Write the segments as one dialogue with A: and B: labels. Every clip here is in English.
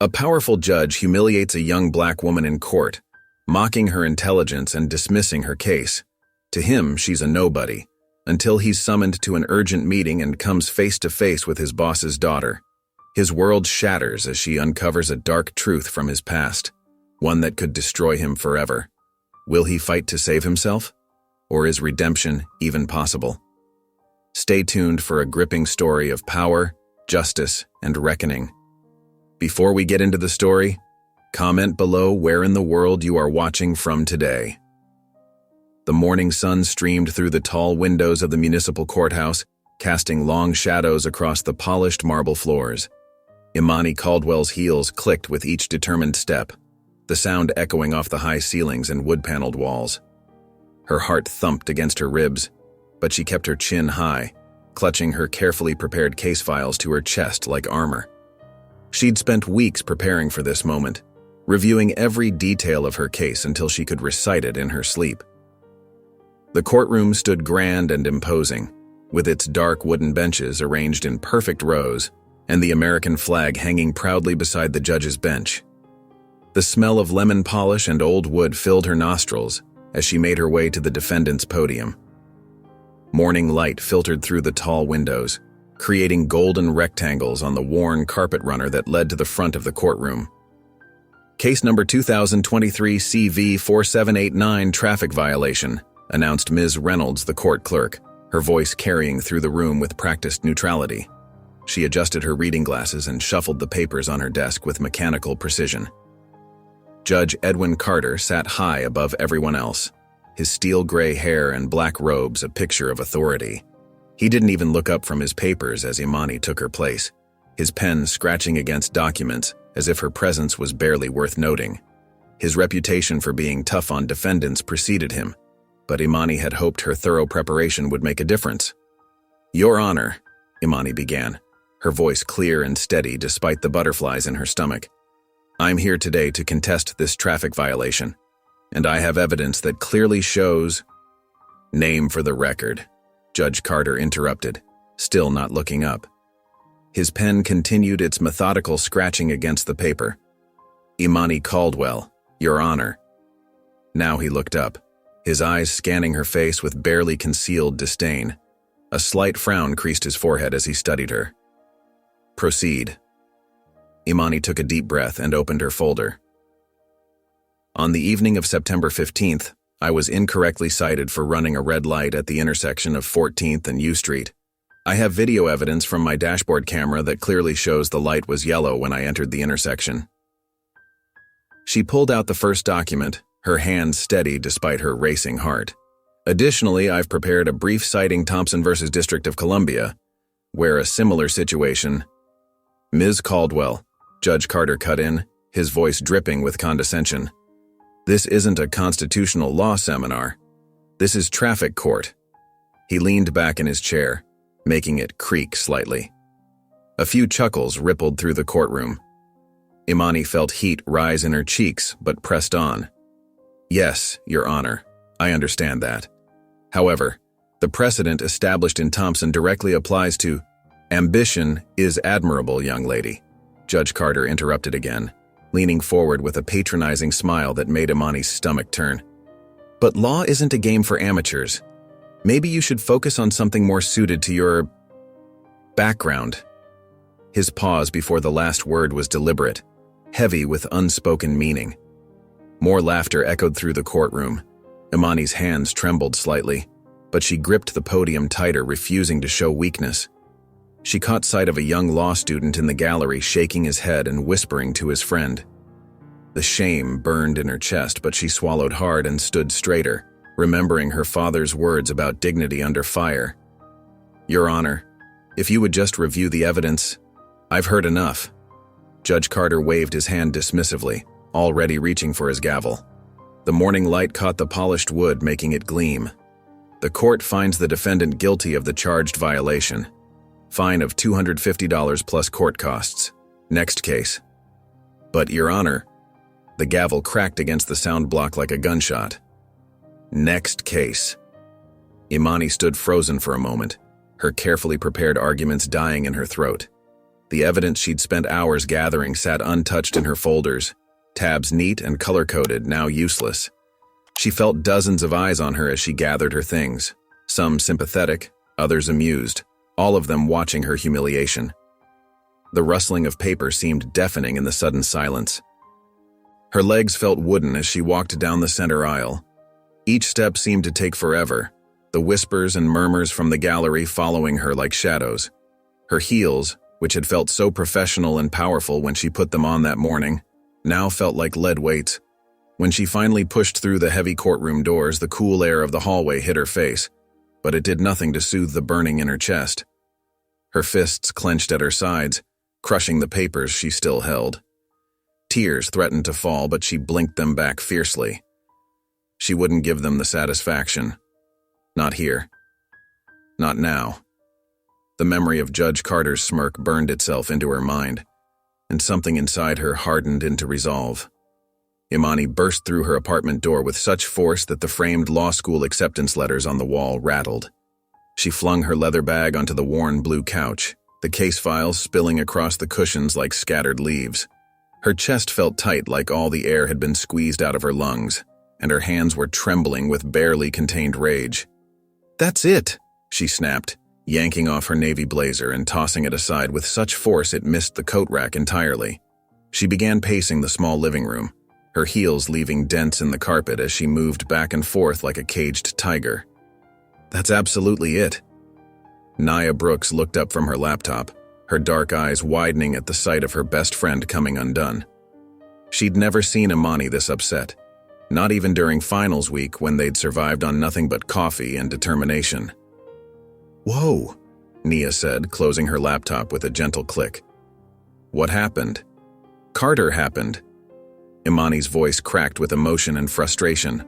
A: A powerful judge humiliates a young black woman in court, mocking her intelligence and dismissing her case. To him, she's a nobody, until he's summoned to an urgent meeting and comes face to face with his boss's daughter. His world shatters as she uncovers a dark truth from his past, one that could destroy him forever. Will he fight to save himself? Or is redemption even possible? Stay tuned for a gripping story of power, justice, and reckoning. Before we get into the story, comment below where in the world you are watching from today. The morning sun streamed through the tall windows of the municipal courthouse, casting long shadows across the polished marble floors. Imani Caldwell's heels clicked with each determined step, the sound echoing off the high ceilings and wood-paneled walls. Her heart thumped against her ribs, but she kept her chin high, clutching her carefully prepared case files to her chest like armor. She'd spent weeks preparing for this moment, reviewing every detail of her case until she could recite it in her sleep. The courtroom stood grand and imposing, with its dark wooden benches arranged in perfect rows and the American flag hanging proudly beside the judge's bench. The smell of lemon polish and old wood filled her nostrils as she made her way to the defendant's podium. Morning light filtered through the tall windows, creating golden rectangles on the worn carpet runner that led to the front of the courtroom. Case number 2023 CV 4789 traffic violation, announced Ms. Reynolds, the court clerk, her voice carrying through the room with practiced neutrality. She adjusted her reading glasses and shuffled the papers on her desk with mechanical precision. Judge Edwin Carter sat high above everyone else, his steel gray hair and black robes a picture of authority. He didn't even look up from his papers as Imani took her place, his pen scratching against documents as if her presence was barely worth noting. His reputation for being tough on defendants preceded him, but Imani had hoped her thorough preparation would make a difference. "Your Honor," Imani began, her voice clear and steady despite the butterflies in her stomach. "I'm here today to contest this traffic violation, and I have evidence that clearly shows—" "Name for the record," Judge Carter interrupted, still not looking up. His pen continued its methodical scratching against the paper. "Imani Caldwell, Your Honor." Now he looked up, his eyes scanning her face with barely concealed disdain. A slight frown creased his forehead as he studied her. "Proceed." Imani took a deep breath and opened her folder. "On the evening of September 15th, I was incorrectly cited for running a red light at the intersection of 14th and U Street. I have video evidence from my dashboard camera that clearly shows the light was yellow when I entered the intersection." She pulled out the first document, her hands steady despite her racing heart. "Additionally, I've prepared a brief citing Thompson v. District of Columbia, where a similar situation—" "Ms. Caldwell," Judge Carter cut in, his voice dripping with condescension. "This isn't a constitutional law seminar. This is traffic court." He leaned back in his chair, making it creak slightly. A few chuckles rippled through the courtroom. Imani felt heat rise in her cheeks but pressed on. "Yes, Your Honor, I understand that. However, the precedent established in Thompson directly applies to—" "Ambition is admirable, young lady," Judge Carter interrupted again, leaning forward with a patronizing smile that made Imani's stomach turn. "But law isn't a game for amateurs. Maybe you should focus on something more suited to your background." His pause before the last word was deliberate, heavy with unspoken meaning. More laughter echoed through the courtroom. Imani's hands trembled slightly, but she gripped the podium tighter, refusing to show weakness. She caught sight of a young law student in the gallery shaking his head and whispering to his friend. The shame burned in her chest, but she swallowed hard and stood straighter, remembering her father's words about dignity under fire. "Your Honor, if you would just review the evidence, I've heard enough." Judge Carter waved his hand dismissively, already reaching for his gavel. The morning light caught the polished wood, making it gleam. "The court finds the defendant guilty of the charged violation. Fine of $250 plus court costs. Next case." "But, Your Honor," the gavel cracked against the sound block like a gunshot. "Next case." Imani stood frozen for a moment, her carefully prepared arguments dying in her throat. The evidence she'd spent hours gathering sat untouched in her folders, tabs neat and color-coded, now useless. She felt dozens of eyes on her as she gathered her things, some sympathetic, others amused, all of them watching her humiliation. The rustling of paper seemed deafening in the sudden silence. Her legs felt wooden as she walked down the center aisle. Each step seemed to take forever, the whispers and murmurs from the gallery following her like shadows. Her heels, which had felt so professional and powerful when she put them on that morning, now felt like lead weights. When she finally pushed through the heavy courtroom doors, the cool air of the hallway hit her face, but it did nothing to soothe the burning in her chest. Her fists clenched at her sides, crushing the papers she still held. Tears threatened to fall, but she blinked them back fiercely. She wouldn't give them the satisfaction. Not here. Not now. The memory of Judge Carter's smirk burned itself into her mind, and something inside her hardened into resolve. Imani burst through her apartment door with such force that the framed law school acceptance letters on the wall rattled. She flung her leather bag onto the worn blue couch, the case files spilling across the cushions like scattered leaves. Her chest felt tight, like all the air had been squeezed out of her lungs, and her hands were trembling with barely contained rage. "That's it," she snapped, yanking off her navy blazer and tossing it aside with such force it missed the coat rack entirely. She began pacing the small living room, her heels leaving dents in the carpet as she moved back and forth like a caged tiger. "That's absolutely it." Nia Brooks looked up from her laptop, her dark eyes widening at the sight of her best friend coming undone. She'd never seen Imani this upset, not even during finals week when they'd survived on nothing but coffee and determination. "Whoa," Nia said, closing her laptop with a gentle click. "What happened?" "Carter happened." Imani's voice cracked with emotion and frustration.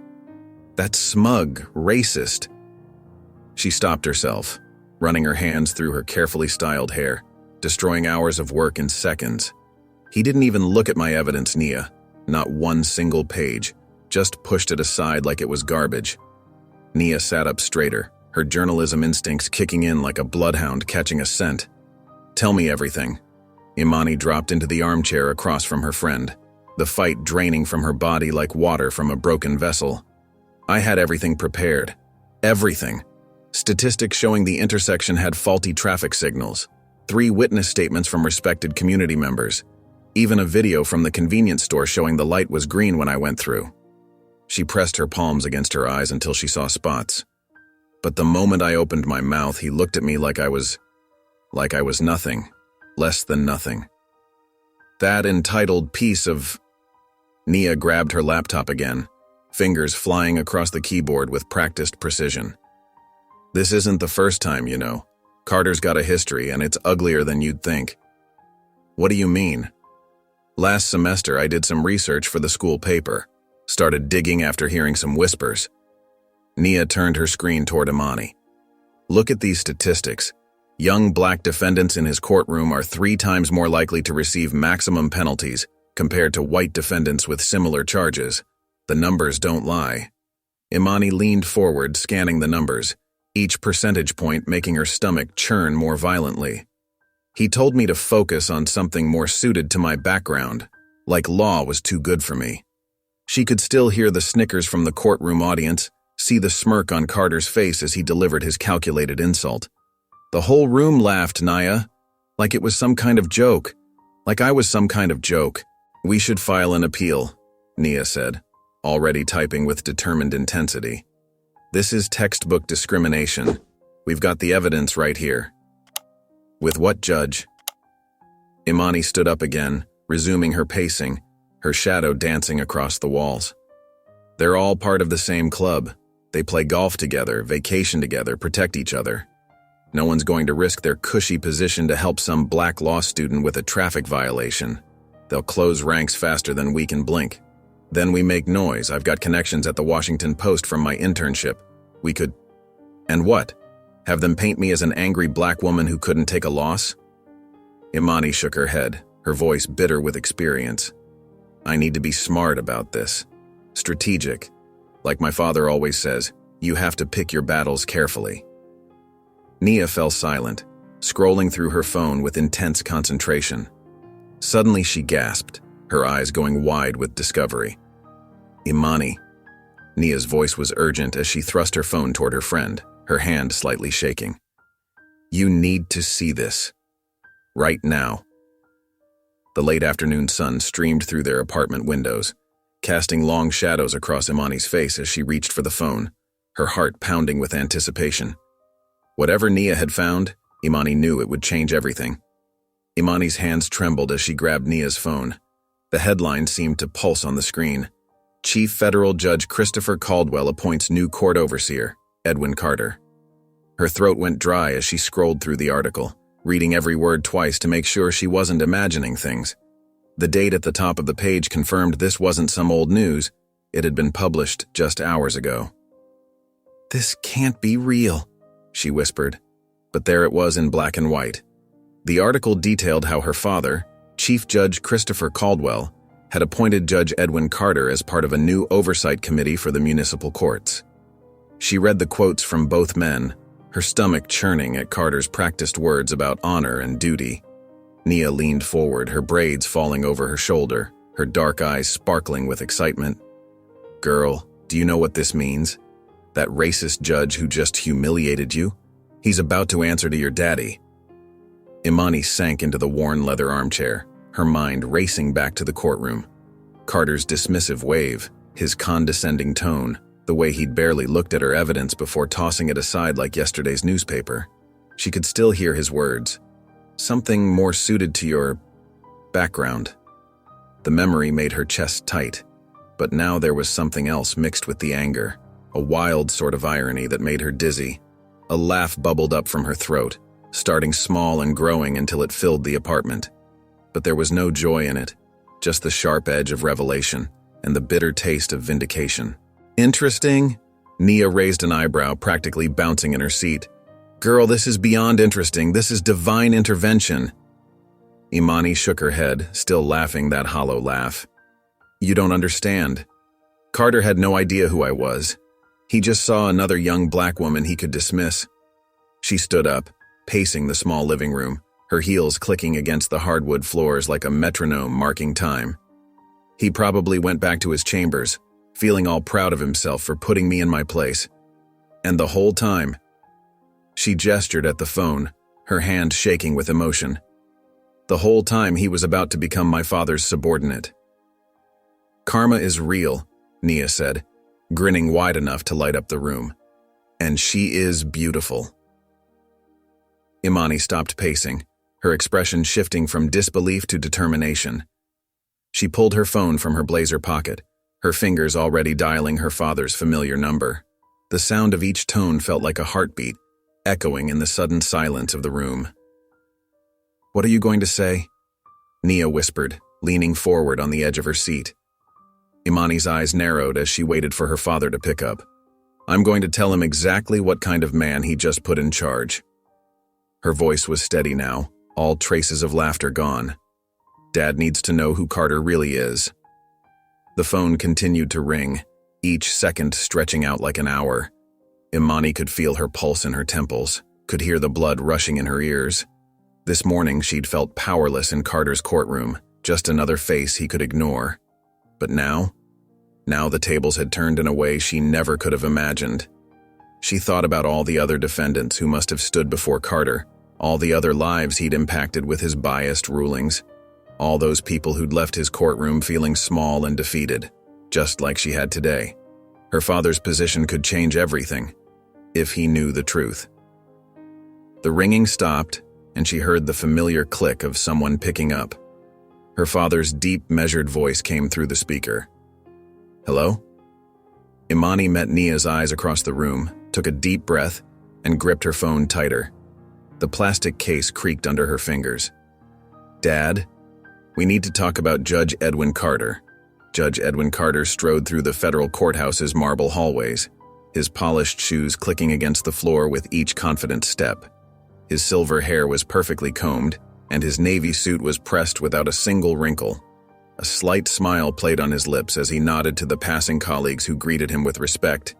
A: "That smug, racist." She stopped herself, running her hands through her carefully styled hair, destroying hours of work in seconds. "He didn't even look at my evidence, Nia. Not one single page. Just pushed it aside like it was garbage." Nia sat up straighter, her journalism instincts kicking in like a bloodhound catching a scent. "Tell me everything." Imani dropped into the armchair across from her friend, the fight draining from her body like water from a broken vessel. "I had everything prepared. Everything. Statistics showing the intersection had faulty traffic signals, 3 witness statements from respected community members, even a video from the convenience store showing the light was green when I went through." She pressed her palms against her eyes until she saw spots. "But the moment I opened my mouth, he looked at me like I was nothing, less than nothing. That entitled piece of..." Nia grabbed her laptop again, fingers flying across the keyboard with practiced precision. "This isn't the first time, you know. Carter's got a history, and it's uglier than you'd think." "What do you mean?" "Last semester, I did some research for the school paper. Started digging after hearing some whispers." Nia turned her screen toward Imani. "Look at these statistics. Young black defendants in his courtroom are 3 times more likely to receive maximum penalties compared to white defendants with similar charges. The numbers don't lie." Imani leaned forward, scanning the numbers, each percentage point making her stomach churn more violently. "He told me to focus on something more suited to my background, like law was too good for me." She could still hear the snickers from the courtroom audience, see the smirk on Carter's face as he delivered his calculated insult. "The whole room laughed, Nia. Like it was some kind of joke. Like I was some kind of joke." "We should file an appeal," Nia said, already typing with determined intensity. "This is textbook discrimination. We've got the evidence right here." "With what judge?" Imani stood up again, resuming her pacing, her shadow dancing across the walls. "They're all part of the same club. They play golf together, vacation together, protect each other. No one's going to risk their cushy position to help some black law student with a traffic violation. They'll close ranks faster than we can blink. Then we make noise. I've got connections at the Washington Post from my internship. We could..." "And what? Have them paint me as an angry black woman who couldn't take a loss?" Imani shook her head, her voice bitter with experience. "I need to be smart about this. Strategic. Like my father always says, you have to pick your battles carefully." Nia fell silent, scrolling through her phone with intense concentration. Suddenly she gasped, her eyes going wide with discovery. "Imani." Nia's voice was urgent as she thrust her phone toward her friend, her hand slightly shaking. "You need to see this. Right now." The late afternoon sun streamed through their apartment windows, casting long shadows across Imani's face as she reached for the phone, her heart pounding with anticipation. Whatever Nia had found, Imani knew it would change everything. Imani's hands trembled as she grabbed Nia's phone. The headline seemed to pulse on the screen. Chief Federal Judge Christopher Caldwell appoints new court overseer, Edwin Carter. Her throat went dry as she scrolled through the article, reading every word twice to make sure she wasn't imagining things. The date at the top of the page confirmed this wasn't some old news. It had been published just hours ago. "This can't be real," she whispered, but there it was in black and white. The article detailed how her father, Chief Judge Christopher Caldwell, had appointed Judge Edwin Carter as part of a new oversight committee for the municipal courts. She read the quotes from both men, her stomach churning at Carter's practiced words about honor and duty. Nia leaned forward, her braids falling over her shoulder, her dark eyes sparkling with excitement. "Girl, do you know what this means? That racist judge who just humiliated you? He's about to answer to your daddy." Imani sank into the worn leather armchair, her mind racing back to the courtroom. Carter's dismissive wave, his condescending tone, the way he'd barely looked at her evidence before tossing it aside like yesterday's newspaper. She could still hear his words. "Something more suited to your background." The memory made her chest tight, but now there was something else mixed with the anger, a wild sort of irony that made her dizzy. A laugh bubbled up from her throat, starting small and growing until it filled the apartment. But there was no joy in it, just the sharp edge of revelation and the bitter taste of vindication. "Interesting?" Nia raised an eyebrow, practically bouncing in her seat. "Girl, this is beyond interesting. This is divine intervention." Imani shook her head, still laughing that hollow laugh. "You don't understand. Carter had no idea who I was. He just saw another young black woman he could dismiss." She stood up, pacing the small living room, her heels clicking against the hardwood floors like a metronome marking time. "He probably went back to his chambers, feeling all proud of himself for putting me in my place. And the whole time..." She gestured at the phone, her hand shaking with emotion. "The whole time he was about to become my father's subordinate." "Karma is real," Nia said, grinning wide enough to light up the room. "And she is beautiful." Imani stopped pacing, her expression shifting from disbelief to determination. She pulled her phone from her blazer pocket, her fingers already dialing her father's familiar number. The sound of each tone felt like a heartbeat, echoing in the sudden silence of the room. "What are you going to say?" Nia whispered, leaning forward on the edge of her seat. Imani's eyes narrowed as she waited for her father to pick up. "I'm going to tell him exactly what kind of man he just put in charge." Her voice was steady now, all traces of laughter gone. "Dad needs to know who Carter really is." The phone continued to ring, each second stretching out like an hour. Imani could feel her pulse in her temples, could hear the blood rushing in her ears. This morning she'd felt powerless in Carter's courtroom, just another face he could ignore. But now the tables had turned in a way she never could have imagined. She thought about all the other defendants who must have stood before Carter, all the other lives he'd impacted with his biased rulings, all those people who'd left his courtroom feeling small and defeated, just like she had today. Her father's position could change everything, if he knew the truth. The ringing stopped, and she heard the familiar click of someone picking up. Her father's deep, measured voice came through the speaker. "Hello?" Imani met Nia's eyes across the room, took a deep breath, and gripped her phone tighter. The plastic case creaked under her fingers. "Dad, we need to talk about Judge Edwin Carter." Judge Edwin Carter strode through the federal courthouse's marble hallways, his polished shoes clicking against the floor with each confident step. His silver hair was perfectly combed, and his navy suit was pressed without a single wrinkle. A slight smile played on his lips as he nodded to the passing colleagues who greeted him with respect,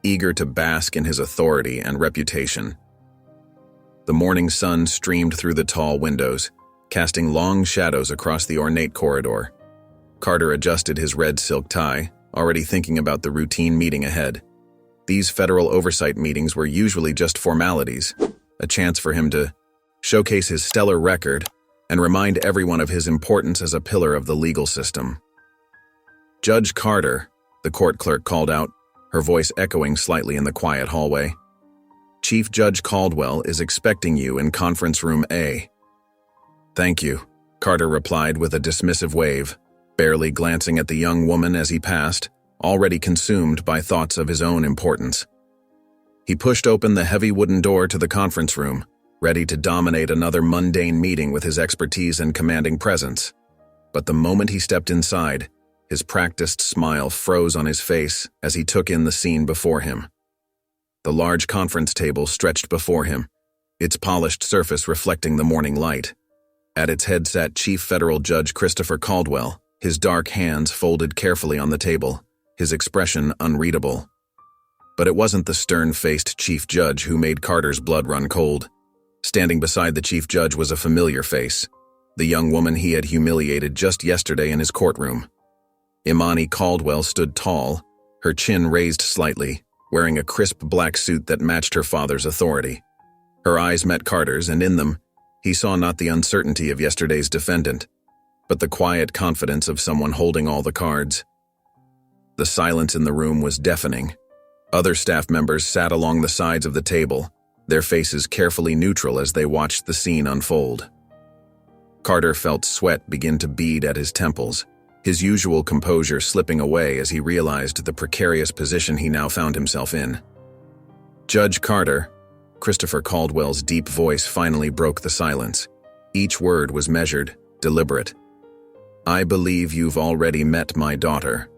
A: eager to bask in his authority and reputation. The morning sun streamed through the tall windows, casting long shadows across the ornate corridor. Carter adjusted his red silk tie, already thinking about the routine meeting ahead. These federal oversight meetings were usually just formalities, a chance for him to showcase his stellar record and remind everyone of his importance as a pillar of the legal system. "Judge Carter," the court clerk called out, her voice echoing slightly in the quiet hallway. "Chief Judge Caldwell is expecting you in conference room A." "Thank you," Carter replied with a dismissive wave, barely glancing at the young woman as he passed, already consumed by thoughts of his own importance. He pushed open the heavy wooden door to the conference room, ready to dominate another mundane meeting with his expertise and commanding presence. But the moment he stepped inside, his practiced smile froze on his face as he took in the scene before him. The large conference table stretched before him, its polished surface reflecting the morning light. At its head sat Chief Federal Judge Christopher Caldwell, his dark hands folded carefully on the table, his expression unreadable. But it wasn't the stern-faced Chief Judge who made Carter's blood run cold. Standing beside the Chief Judge was a familiar face, the young woman he had humiliated just yesterday in his courtroom. Imani Caldwell stood tall, her chin raised slightly, wearing a crisp black suit that matched her father's authority. Her eyes met Carter's, and in them, he saw not the uncertainty of yesterday's defendant, but the quiet confidence of someone holding all the cards. The silence in the room was deafening. Other staff members sat along the sides of the table, their faces carefully neutral as they watched the scene unfold. Carter felt sweat begin to bead at his temples, his usual composure slipping away as he realized the precarious position he now found himself in. "Judge Carter," Christopher Caldwell's deep voice finally broke the silence. Each word was measured, deliberate. "I believe you've already met my daughter."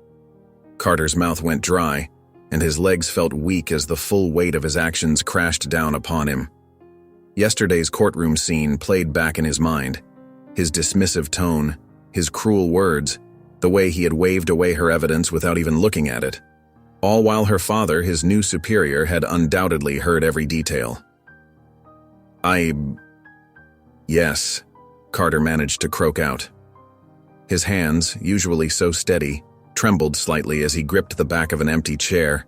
A: Carter's mouth went dry, and his legs felt weak as the full weight of his actions crashed down upon him. Yesterday's courtroom scene played back in his mind, his dismissive tone, his cruel words, the way he had waved away her evidence without even looking at it. All while her father, his new superior, had undoubtedly heard every detail. Yes, Carter managed to croak out. His hands, usually so steady, trembled slightly as he gripped the back of an empty chair.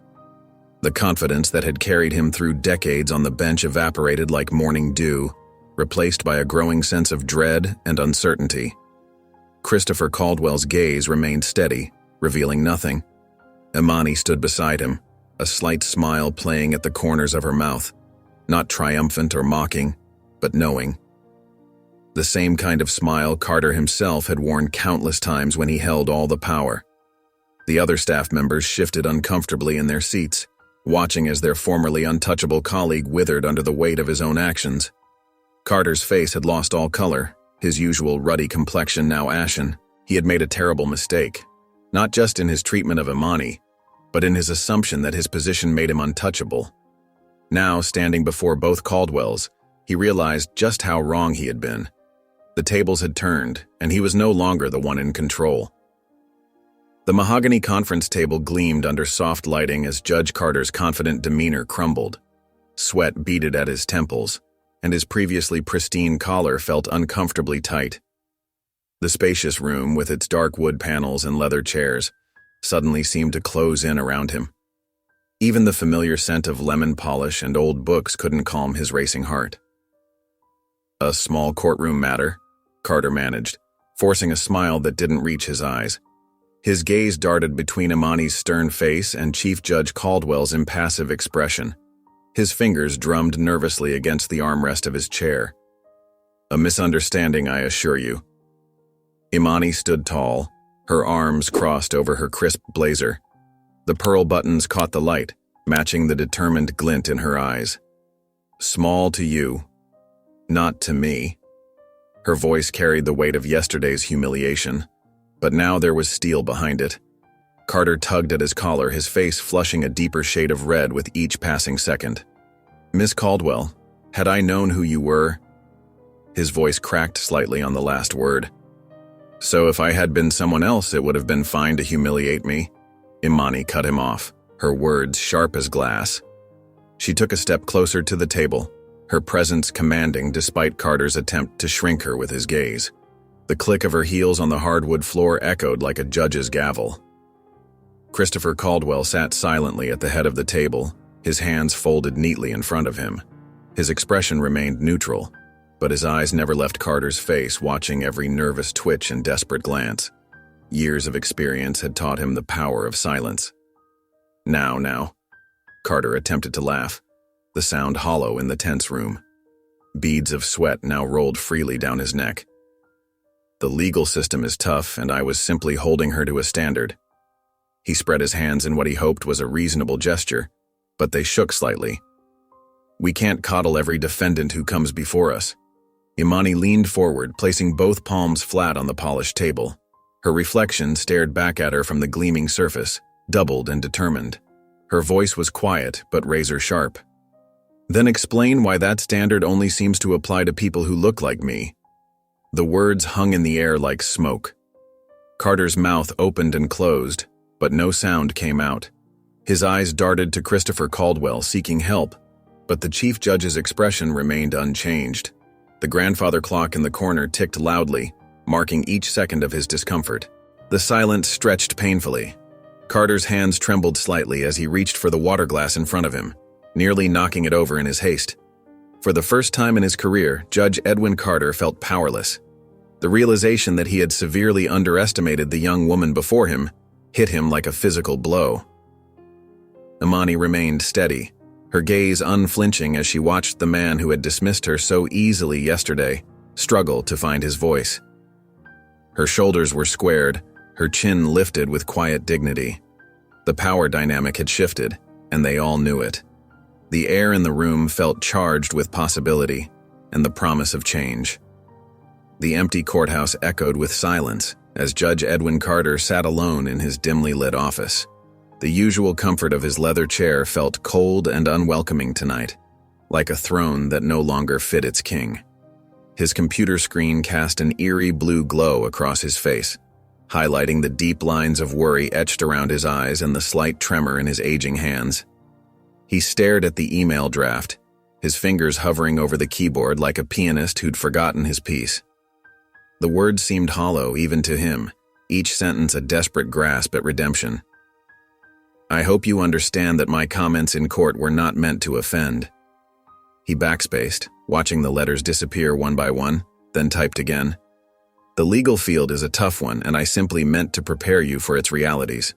A: The confidence that had carried him through decades on the bench evaporated like morning dew, replaced by a growing sense of dread and uncertainty. Christopher Caldwell's gaze remained steady, revealing nothing. Imani stood beside him, a slight smile playing at the corners of her mouth, not triumphant or mocking, but knowing. The same kind of smile Carter himself had worn countless times when he held all the power. The other staff members shifted uncomfortably in their seats, watching as their formerly untouchable colleague withered under the weight of his own actions. Carter's face had lost all color, his usual ruddy complexion now ashen. He had made a terrible mistake, not just in his treatment of Imani, but in his assumption that his position made him untouchable. Now, standing before both Caldwells, he realized just how wrong he had been. The tables had turned, and he was no longer the one in control. The mahogany conference table gleamed under soft lighting as Judge Carter's confident demeanor crumbled. Sweat beaded at his temples, and his previously pristine collar felt uncomfortably tight. The spacious room, with its dark wood panels and leather chairs, suddenly seemed to close in around him. Even the familiar scent of lemon polish and old books couldn't calm his racing heart. "A small courtroom matter," Carter managed, forcing a smile that didn't reach his eyes. His gaze darted between Imani's stern face and Chief Judge Caldwell's impassive expression. His fingers drummed nervously against the armrest of his chair. "A misunderstanding, I assure you." Imani stood tall, her arms crossed over her crisp blazer. The pearl buttons caught the light, matching the determined glint in her eyes. "Small to you, not to me." Her voice carried the weight of yesterday's humiliation, but now there was steel behind it. Carter tugged at his collar, his face flushing a deeper shade of red with each passing second. "Miss Caldwell, had I known who you were..." His voice cracked slightly on the last word. "So if I had been someone else, it would have been fine to humiliate me." Imani cut him off, her words sharp as glass. She took a step closer to the table, her presence commanding despite Carter's attempt to shrink her with his gaze. The click of her heels on the hardwood floor echoed like a judge's gavel. Christopher Caldwell sat silently at the head of the table, his hands folded neatly in front of him. His expression remained neutral, but his eyes never left Carter's face, watching every nervous twitch and desperate glance. Years of experience had taught him the power of silence. Now, Carter attempted to laugh, the sound hollow in the tense room. Beads of sweat now rolled freely down his neck. The legal system is tough, and I was simply holding her to a standard. He spread his hands in what he hoped was a reasonable gesture, but they shook slightly. We can't coddle every defendant who comes before us. Imani leaned forward, placing both palms flat on the polished table. Her reflection stared back at her from the gleaming surface, doubled and determined. Her voice was quiet, but razor-sharp. Then explain why that standard only seems to apply to people who look like me. The words hung in the air like smoke. Carter's mouth opened and closed, but no sound came out. His eyes darted to Christopher Caldwell, seeking help, but the chief judge's expression remained unchanged. The grandfather clock in the corner ticked loudly, marking each second of his discomfort. The silence stretched painfully. Carter's hands trembled slightly as he reached for the water glass in front of him, nearly knocking it over in his haste. For the first time in his career, Judge Edwin Carter felt powerless. The realization that he had severely underestimated the young woman before him hit him like a physical blow. Imani remained steady, her gaze unflinching as she watched the man who had dismissed her so easily yesterday struggle to find his voice. Her shoulders were squared, her chin lifted with quiet dignity. The power dynamic had shifted, and they all knew it. The air in the room felt charged with possibility and the promise of change. The empty courthouse echoed with silence as Judge Edwin Carter sat alone in his dimly lit office. The usual comfort of his leather chair felt cold and unwelcoming tonight, like a throne that no longer fit its king. His computer screen cast an eerie blue glow across his face, highlighting the deep lines of worry etched around his eyes and the slight tremor in his aging hands. He stared at the email draft, his fingers hovering over the keyboard like a pianist who'd forgotten his piece. The words seemed hollow even to him, each sentence a desperate grasp at redemption. I hope you understand that my comments in court were not meant to offend. He backspaced, watching the letters disappear one by one, then typed again. The legal field is a tough one, and I simply meant to prepare you for its realities.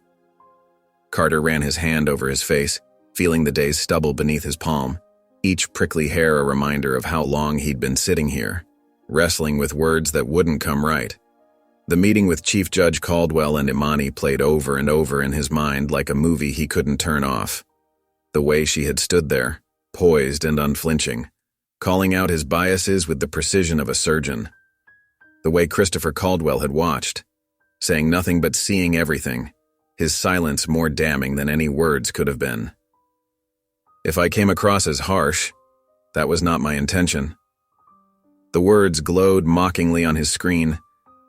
A: Carter ran his hand over his face, feeling the day's stubble beneath his palm, each prickly hair a reminder of how long he'd been sitting here, wrestling with words that wouldn't come right. The meeting with Chief Judge Caldwell and Imani played over and over in his mind like a movie he couldn't turn off. The way she had stood there, poised and unflinching, calling out his biases with the precision of a surgeon. The way Christopher Caldwell had watched, saying nothing but seeing everything, his silence more damning than any words could have been. If I came across as harsh, that was not my intention. The words glowed mockingly on his screen,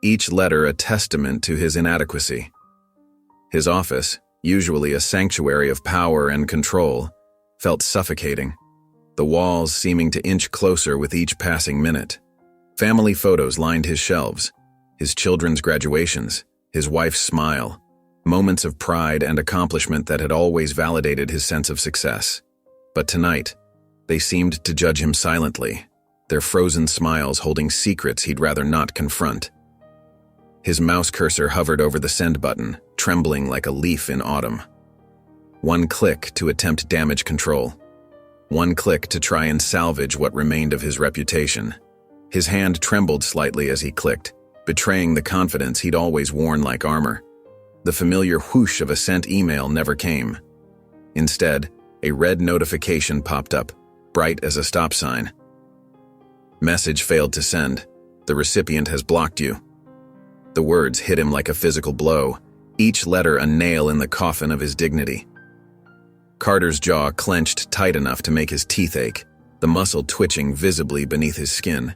A: each letter a testament to his inadequacy. His office, usually a sanctuary of power and control, felt suffocating, the walls seeming to inch closer with each passing minute. Family photos lined his shelves, his children's graduations, his wife's smile, moments of pride and accomplishment that had always validated his sense of success. But tonight, they seemed to judge him silently, their frozen smiles holding secrets he'd rather not confront. His mouse cursor hovered over the send button, trembling like a leaf in autumn. One click to attempt damage control. One click to try and salvage what remained of his reputation. His hand trembled slightly as he clicked, betraying the confidence he'd always worn like armor. The familiar whoosh of a sent email never came. Instead, a red notification popped up, bright as a stop sign. Message failed to send. The recipient has blocked you. The words hit him like a physical blow, each letter a nail in the coffin of his dignity. Carter's jaw clenched tight enough to make his teeth ache, the muscle twitching visibly beneath his skin.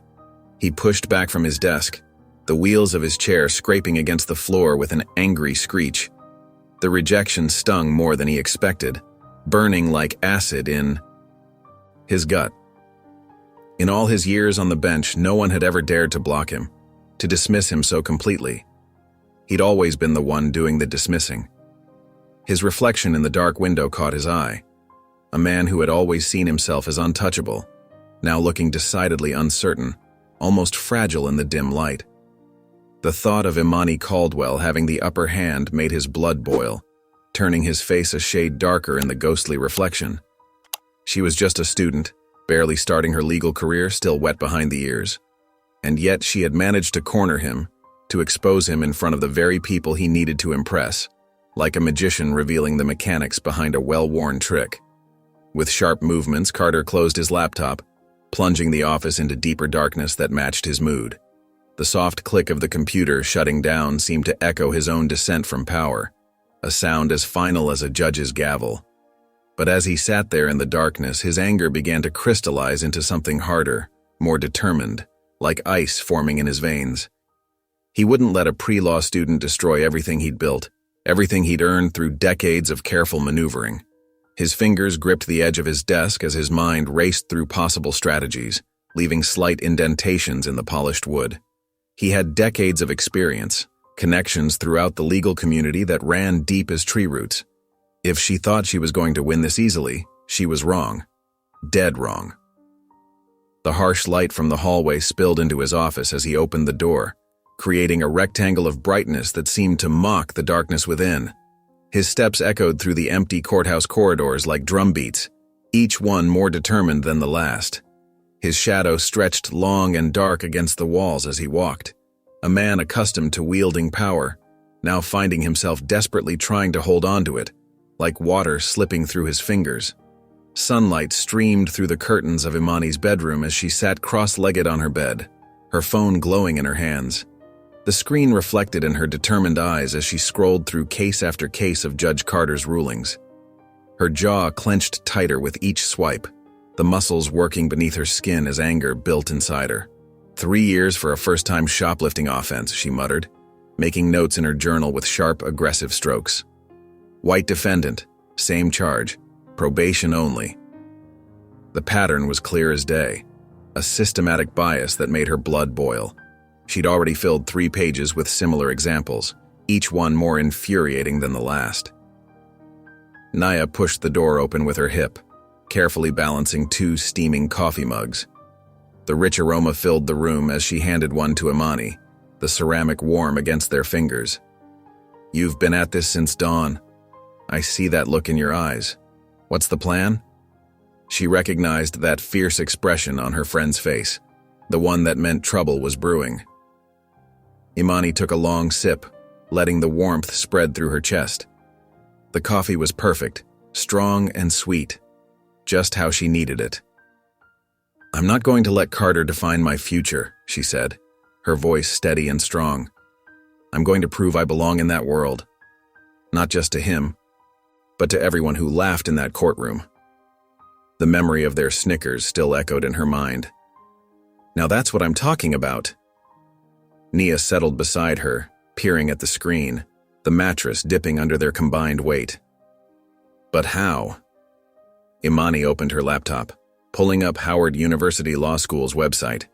A: He pushed back from his desk, the wheels of his chair scraping against the floor with an angry screech. The rejection stung more than he expected, burning like acid in his gut. In all his years on the bench, no one had ever dared to block him, to dismiss him so completely. He'd always been the one doing the dismissing. His reflection in the dark window caught his eye. A man who had always seen himself as untouchable, now looking decidedly uncertain, almost fragile in the dim light. The thought of Imani Caldwell having the upper hand made his blood boil, turning his face a shade darker in the ghostly reflection. She was just a student, barely starting her legal career, still wet behind the ears. And yet she had managed to corner him, to expose him in front of the very people he needed to impress, like a magician revealing the mechanics behind a well-worn trick. With sharp movements, Carter closed his laptop, plunging the office into deeper darkness that matched his mood. The soft click of the computer shutting down seemed to echo his own descent from power, a sound as final as a judge's gavel. But as he sat there in the darkness, his anger began to crystallize into something harder, more determined, like ice forming in his veins. He wouldn't let a pre-law student destroy everything he'd built, everything he'd earned through decades of careful maneuvering. His fingers gripped the edge of his desk as his mind raced through possible strategies, leaving slight indentations in the polished wood. He had decades of experience, connections throughout the legal community that ran deep as tree roots. If she thought she was going to win this easily, she was wrong. Dead wrong. The harsh light from the hallway spilled into his office as he opened the door, creating a rectangle of brightness that seemed to mock the darkness within. His steps echoed through the empty courthouse corridors like drumbeats, each one more determined than the last. His shadow stretched long and dark against the walls as he walked, a man accustomed to wielding power, now finding himself desperately trying to hold on to it, like water slipping through his fingers. Sunlight streamed through the curtains of Imani's bedroom as she sat cross-legged on her bed, her phone glowing in her hands. The screen reflected in her determined eyes as she scrolled through case after case of Judge Carter's rulings. Her jaw clenched tighter with each swipe, the muscles working beneath her skin as anger built inside her. 3 years for a first-time shoplifting offense, she muttered, making notes in her journal with sharp, aggressive strokes. White defendant, same charge, probation only. The pattern was clear as day, a systematic bias that made her blood boil. She'd already filled 3 pages with similar examples, each one more infuriating than the last. Naya pushed the door open with her hip, carefully balancing 2 steaming coffee mugs. The rich aroma filled the room as she handed one to Imani, the ceramic warm against their fingers. You've been at this since dawn. I see that look in your eyes. What's the plan? She recognized that fierce expression on her friend's face, the one that meant trouble was brewing. Imani took a long sip, letting the warmth spread through her chest. The coffee was perfect, strong and sweet, just how she needed it. I'm not going to let Carter define my future, she said, her voice steady and strong. I'm going to prove I belong in that world. Not just to him, but to everyone who laughed in that courtroom. The memory of their snickers still echoed in her mind. Now that's what I'm talking about. Nia settled beside her, peering at the screen, the mattress dipping under their combined weight. But how? Imani opened her laptop, pulling up Howard University Law School's website.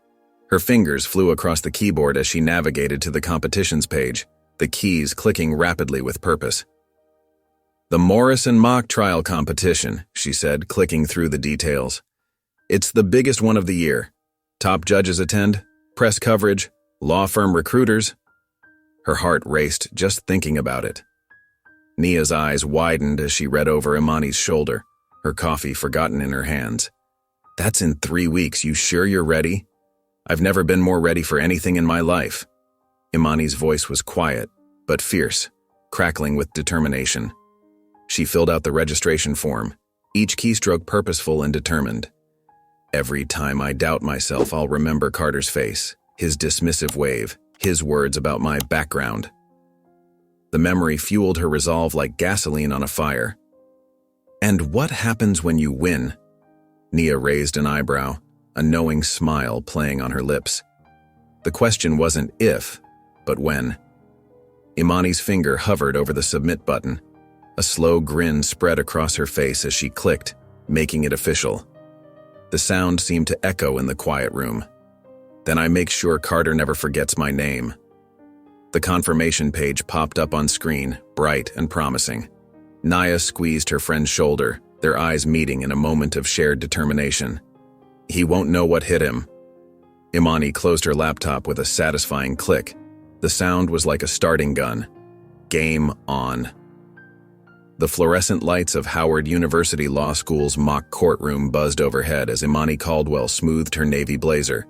A: Her fingers flew across the keyboard as she navigated to the competitions page, the keys clicking rapidly with purpose. The Morrison Mock Trial Competition, she said, clicking through the details. It's the biggest one of the year. Top judges attend, press coverage, law firm recruiters. Her heart raced just thinking about it. Nia's eyes widened as she read over Imani's shoulder, her coffee forgotten in her hands. That's in 3 weeks. You sure you're ready? I've never been more ready for anything in my life. Imani's voice was quiet, but fierce, crackling with determination. She filled out the registration form, each keystroke purposeful and determined. Every time I doubt myself, I'll remember Carter's face, his dismissive wave, his words about my background. The memory fueled her resolve like gasoline on a fire. And what happens when you win? Nia raised an eyebrow, a knowing smile playing on her lips. The question wasn't if, but when. Imani's finger hovered over the submit button. A slow grin spread across her face as she clicked, making it official. The sound seemed to echo in the quiet room. Then I make sure Carter never forgets my name. The confirmation page popped up on screen, bright and promising. Naya squeezed her friend's shoulder, their eyes meeting in a moment of shared determination. He won't know what hit him. Imani closed her laptop with a satisfying click. The sound was like a starting gun. Game on. The fluorescent lights of Howard University Law School's mock courtroom buzzed overhead as Imani Caldwell smoothed her navy blazer,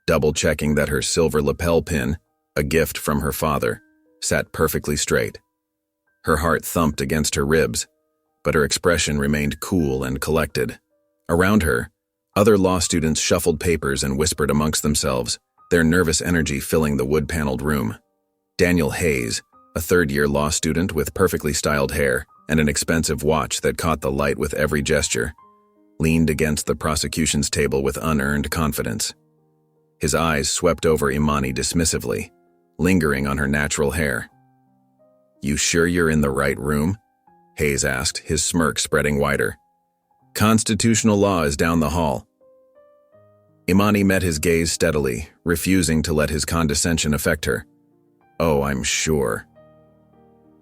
A: double-checking that her silver lapel pin, a gift from her father, sat perfectly straight. Her heart thumped against her ribs, but her expression remained cool and collected. Around her, other law students shuffled papers and whispered amongst themselves, their nervous energy filling the wood-paneled room. Daniel Hayes, a third-year law student with perfectly styled hair and an expensive watch that caught the light with every gesture, leaned against the prosecution's table with unearned confidence. His eyes swept over Imani dismissively, lingering on her natural hair. "You sure you're in the right room?" Hayes asked, his smirk spreading wider. "Constitutional law is down the hall." Imani met his gaze steadily, refusing to let his condescension affect her. "Oh, I'm sure."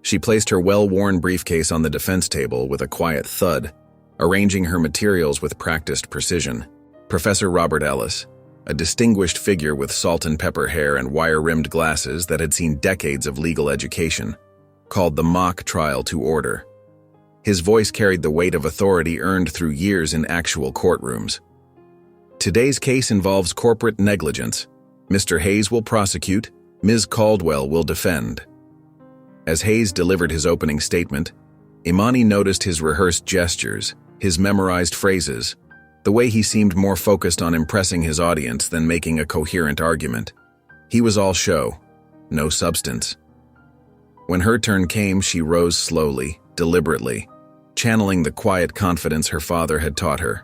A: She placed her well-worn briefcase on the defense table with a quiet thud, arranging her materials with practiced precision. Professor Robert Ellis, a distinguished figure with salt and pepper hair and wire-rimmed glasses that had seen decades of legal education, called the mock trial to order. His voice carried the weight of authority earned through years in actual courtrooms. "Today's case involves corporate negligence. Mr. Hayes will prosecute, Ms. Caldwell will defend." As Hayes delivered his opening statement, Imani noticed his rehearsed gestures, his memorized phrases, the way he seemed more focused on impressing his audience than making a coherent argument. He was all show, no substance. When her turn came, she rose slowly, deliberately, channeling the quiet confidence her father had taught her.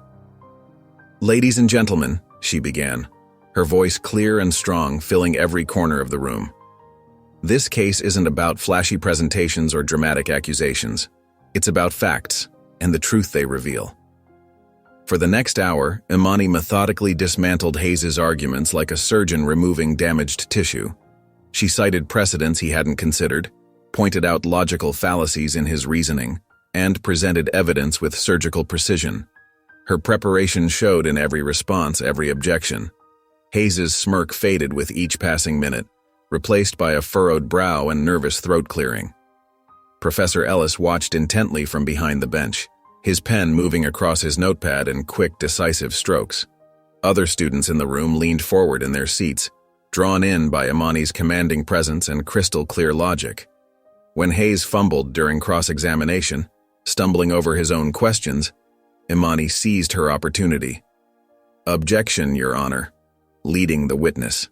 A: "Ladies and gentlemen," she began, her voice clear and strong, filling every corner of the room. "This case isn't about flashy presentations or dramatic accusations. It's about facts and the truth they reveal." For the next hour, Imani methodically dismantled Hayes' arguments like a surgeon removing damaged tissue. She cited precedents he hadn't considered, pointed out logical fallacies in his reasoning, and presented evidence with surgical precision. Her preparation showed in every response, every objection. Hayes' smirk faded with each passing minute, replaced by a furrowed brow and nervous throat clearing. Professor Ellis watched intently from behind the bench, his pen moving across his notepad in quick, decisive strokes. Other students in the room leaned forward in their seats, drawn in by Imani's commanding presence and crystal-clear logic. When Hayes fumbled during cross-examination, stumbling over his own questions, Imani seized her opportunity. "Objection, Your Honor," leading the witness.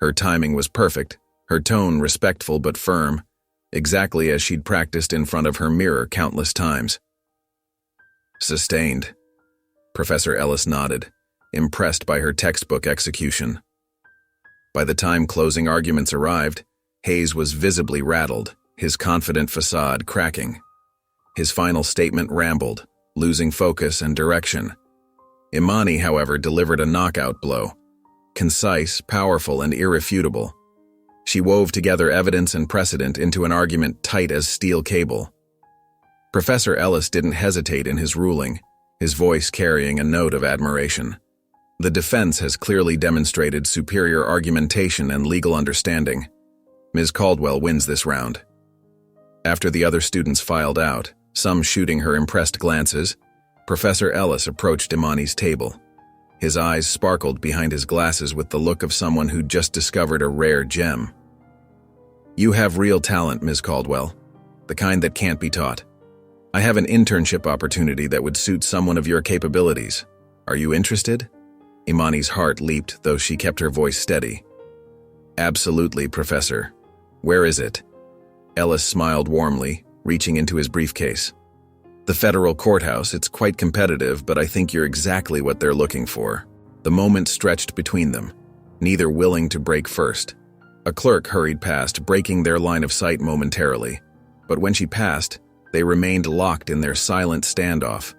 A: Her timing was perfect, her tone respectful but firm, exactly as she'd practiced in front of her mirror countless times. "Sustained." Professor Ellis nodded, impressed by her textbook execution. By the time closing arguments arrived, Hayes was visibly rattled, his confident facade cracking. His final statement rambled, losing focus and direction. Imani, however, delivered a knockout blow, concise, powerful, and irrefutable. She wove together evidence and precedent into an argument tight as steel cable. Professor Ellis didn't hesitate in his ruling, his voice carrying a note of admiration. "The defense has clearly demonstrated superior argumentation and legal understanding. Ms. Caldwell wins this round." After the other students filed out, some shooting her impressed glances, Professor Ellis approached Imani's table. His eyes sparkled behind his glasses with the look of someone who'd just discovered a rare gem. "You have real talent, Ms. Caldwell, the kind that can't be taught. I have an internship opportunity that would suit someone of your capabilities. Are you interested?" Imani's heart leaped, though she kept her voice steady. "Absolutely, Professor. Where is it?" Ellis smiled warmly, reaching into his briefcase. "The federal courthouse. It's quite competitive, but I think you're exactly what they're looking for." The moment stretched between them, neither willing to break first. A clerk hurried past, breaking their line of sight momentarily, but when she passed, they remained locked in their silent standoff.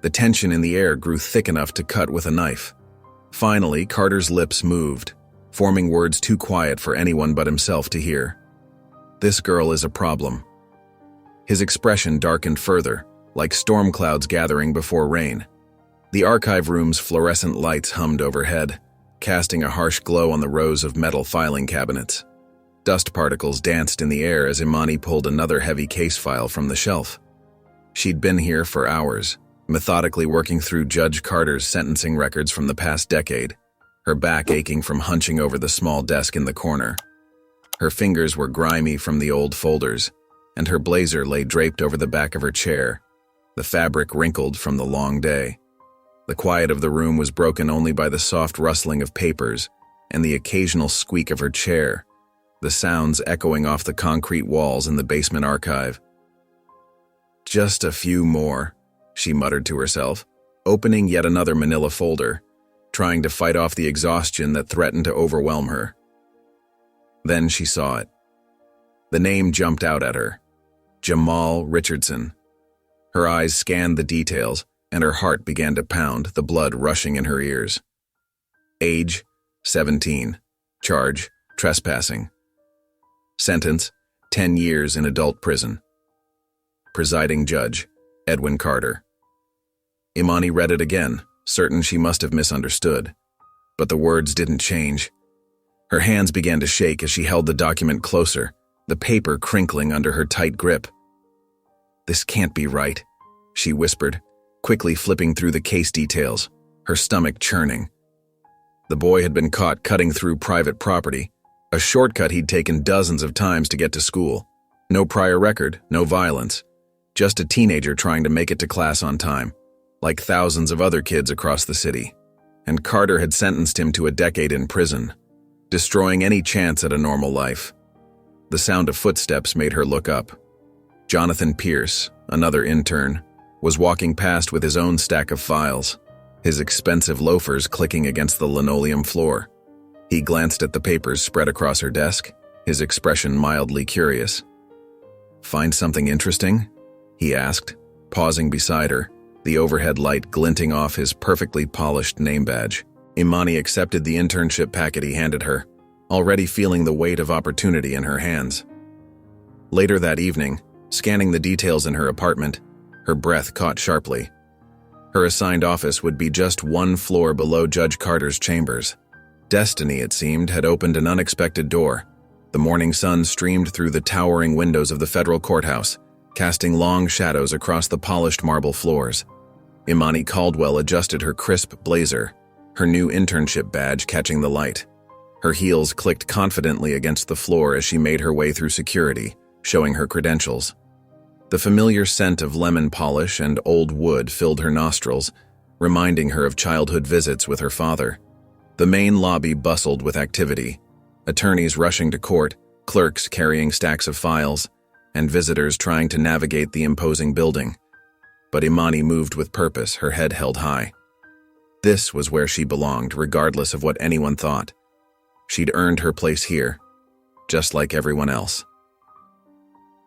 A: The tension in the air grew thick enough to cut with a knife. Finally, Carter's lips moved, forming words too quiet for anyone but himself to hear. "This girl is a problem." His expression darkened further, like storm clouds gathering before rain. The archive room's fluorescent lights hummed overhead, casting a harsh glow on the rows of metal filing cabinets. Dust particles danced in the air as Imani pulled another heavy case file from the shelf. She'd been here for hours, methodically working through Judge Carter's sentencing records from the past decade, her back aching from hunching over the small desk in the corner. Her fingers were grimy from the old folders, and her blazer lay draped over the back of her chair, the fabric wrinkled from the long day. The quiet of the room was broken only by the soft rustling of papers and the occasional squeak of her chair, the sounds echoing off the concrete walls in the basement archive. "Just a few more," she muttered to herself, opening yet another manila folder, trying to fight off the exhaustion that threatened to overwhelm her. Then she saw it. The name jumped out at her. Jamal Richardson. Her eyes scanned the details, and her heart began to pound, the blood rushing in her ears. Age, 17. Charge, trespassing. Sentence, 10 years in adult prison. Presiding judge, Edwin Carter. Imani read it again, certain she must have misunderstood. But the words didn't change. Her hands began to shake as she held the document closer, the paper crinkling under her tight grip. "This can't be right," she whispered, quickly flipping through the case details, her stomach churning. The boy had been caught cutting through private property, a shortcut he'd taken dozens of times to get to school. No prior record, no violence. Just a teenager trying to make it to class on time, like thousands of other kids across the city. And Carter had sentenced him to a decade in prison, destroying any chance at a normal life. The sound of footsteps made her look up. Jonathan Pierce, another intern, was walking past with his own stack of files, his expensive loafers clicking against the linoleum floor. He glanced at the papers spread across her desk, his expression mildly curious. "Find something interesting?" he asked, pausing beside her, the overhead light glinting off his perfectly polished name badge. Imani accepted the internship packet he handed her, already feeling the weight of opportunity in her hands. Later that evening, scanning the details in her apartment, her breath caught sharply. Her assigned office would be just one floor below Judge Carter's chambers. Destiny, it seemed, had opened an unexpected door. The morning sun streamed through the towering windows of the federal courthouse, casting long shadows across the polished marble floors. Imani Caldwell adjusted her crisp blazer, her new internship badge catching the light. Her heels clicked confidently against the floor as she made her way through security, showing her credentials. The familiar scent of lemon polish and old wood filled her nostrils, reminding her of childhood visits with her father. The main lobby bustled with activity, attorneys rushing to court, clerks carrying stacks of files, and visitors trying to navigate the imposing building. But Imani moved with purpose, her head held high. This was where she belonged, regardless of what anyone thought. She'd earned her place here, just like everyone else.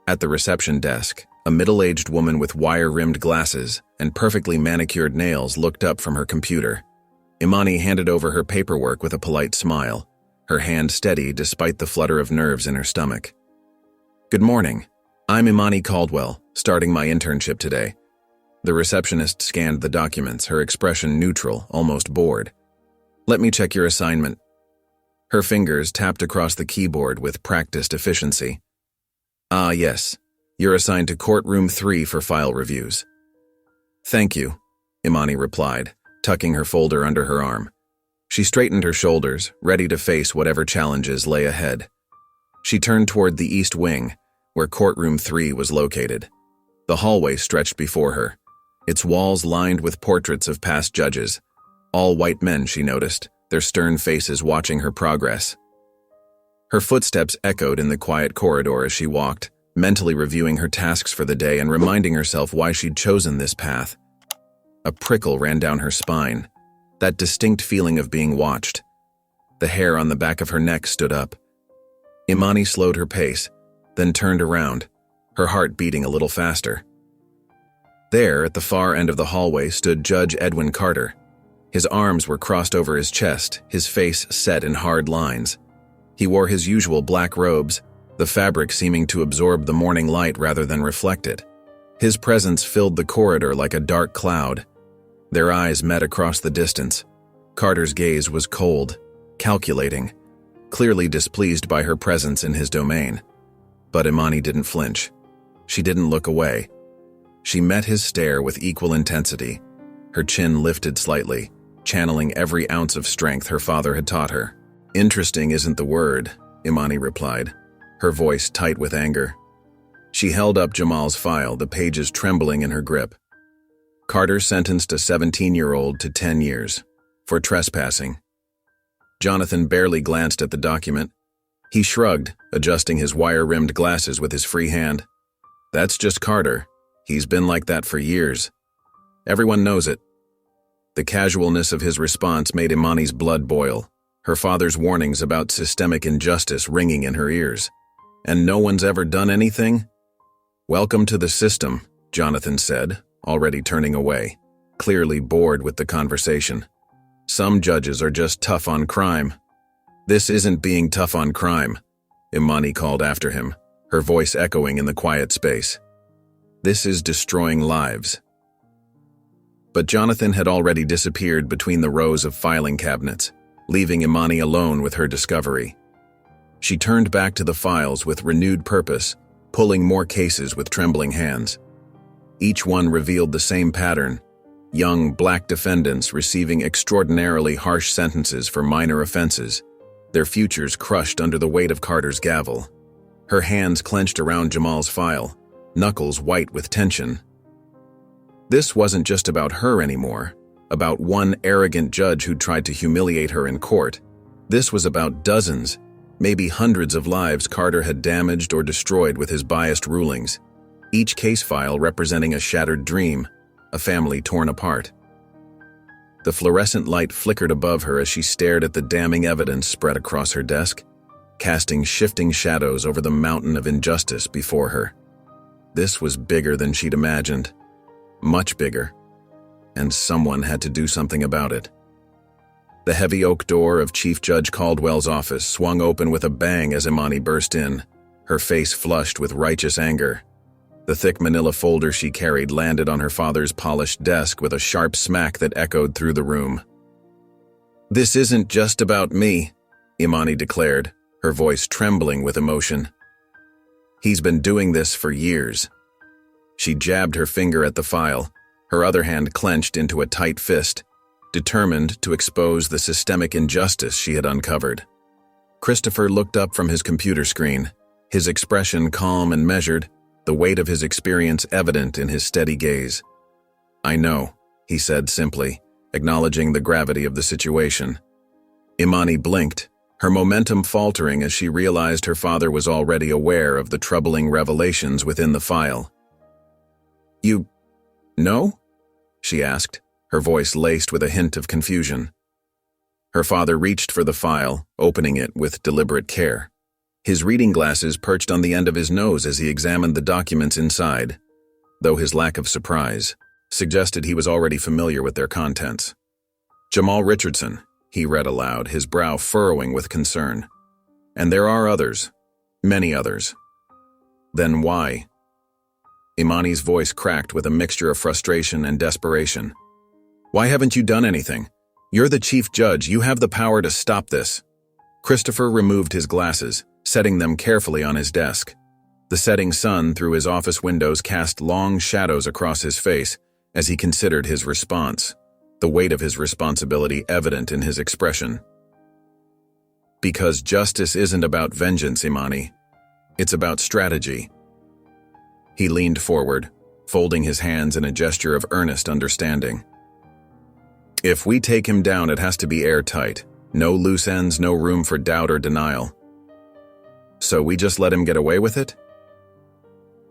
A: At the reception desk, a middle-aged woman with wire-rimmed glasses and perfectly manicured nails looked up from her computer. Imani handed over her paperwork with a polite smile, her hand steady despite the flutter of nerves in her stomach. "Good morning. I'm Imani Caldwell, starting my internship today." The receptionist scanned the documents, her expression neutral, almost bored. "Let me check your assignment." Her fingers tapped across the keyboard with practiced efficiency. "Ah, yes. You're assigned to courtroom 3 for file reviews." "Thank you," Imani replied, tucking her folder under her arm. She straightened her shoulders, ready to face whatever challenges lay ahead. She turned toward the east wing, where courtroom 3 was located. The hallway stretched before her, its walls lined with portraits of past judges, all white men, she noticed, their stern faces watching her progress. Her footsteps echoed in the quiet corridor as she walked, mentally reviewing her tasks for the day and reminding herself why she'd chosen this path. A prickle ran down her spine, that distinct feeling of being watched. The hair on the back of her neck stood up. Imani slowed her pace, then turned around, her heart beating a little faster. There, at the far end of the hallway, stood Judge Edwin Carter. His arms were crossed over his chest, his face set in hard lines. He wore his usual black robes, the fabric seeming to absorb the morning light rather than reflect it. His presence filled the corridor like a dark cloud. Their eyes met across the distance. Carter's gaze was cold, calculating, clearly displeased by her presence in his domain. But Imani didn't flinch. She didn't look away. She met his stare with equal intensity, her chin lifted slightly, channeling every ounce of strength her father had taught her. "Interesting isn't the word," Imani replied, her voice tight with anger. She held up Jamal's file, the pages trembling in her grip. Carter sentenced a 17-year-old to 10 years for trespassing. Jonathan barely glanced at the document. He shrugged, adjusting his wire-rimmed glasses with his free hand. "That's just Carter. He's been like that for years. Everyone knows it." The casualness of his response made Imani's blood boil, her father's warnings about systemic injustice ringing in her ears. "And no one's ever done anything?" "Welcome to the system," Jonathan said, already turning away, clearly bored with the conversation. "Some judges are just tough on crime." "This isn't being tough on crime," Imani called after him, her voice echoing in the quiet space. "This is destroying lives." But Jonathan had already disappeared between the rows of filing cabinets, leaving Imani alone with her discovery. She turned back to the files with renewed purpose, pulling more cases with trembling hands. Each one revealed the same pattern: young black defendants receiving extraordinarily harsh sentences for minor offenses, their futures crushed under the weight of Carter's gavel. Her hands clenched around Jamal's file, knuckles white with tension. This wasn't just about her anymore, about one arrogant judge who'd tried to humiliate her in court. This was about dozens, maybe hundreds of lives Carter had damaged or destroyed with his biased rulings, each case file representing a shattered dream, a family torn apart. The fluorescent light flickered above her as she stared at the damning evidence spread across her desk, casting shifting shadows over the mountain of injustice before her. This was bigger than she'd imagined, much bigger, and someone had to do something about it. The heavy oak door of Chief Judge Caldwell's office swung open with a bang as Imani burst in, her face flushed with righteous anger. The thick manila folder she carried landed on her father's polished desk with a sharp smack that echoed through the room. "This isn't just about me," Imani declared, her voice trembling with emotion. "He's been doing this for years." She jabbed her finger at the file, her other hand clenched into a tight fist, determined to expose the systemic injustice she had uncovered. Christopher looked up from his computer screen, his expression calm and measured, the weight of his experience evident in his steady gaze. "I know," he said simply, acknowledging the gravity of the situation. Imani blinked, her momentum faltering as she realized her father was already aware of the troubling revelations within the file. "You know?" she asked, her voice laced with a hint of confusion. Her father reached for the file, opening it with deliberate care. His reading glasses perched on the end of his nose as he examined the documents inside, though his lack of surprise suggested he was already familiar with their contents. "Jamal Richardson," he read aloud, his brow furrowing with concern. "And there are others, many others." "Then why?" Imani's voice cracked with a mixture of frustration and desperation. "Why haven't you done anything? You're the chief judge, you have the power to stop this." Christopher removed his glasses, setting them carefully on his desk. The setting sun through his office windows cast long shadows across his face as he considered his response, the weight of his responsibility evident in his expression. "Because justice isn't about vengeance, Imani. It's about strategy." He leaned forward, folding his hands in a gesture of earnest understanding. "If we take him down, it has to be airtight. No loose ends, no room for doubt or denial. So we just let him get away with it?"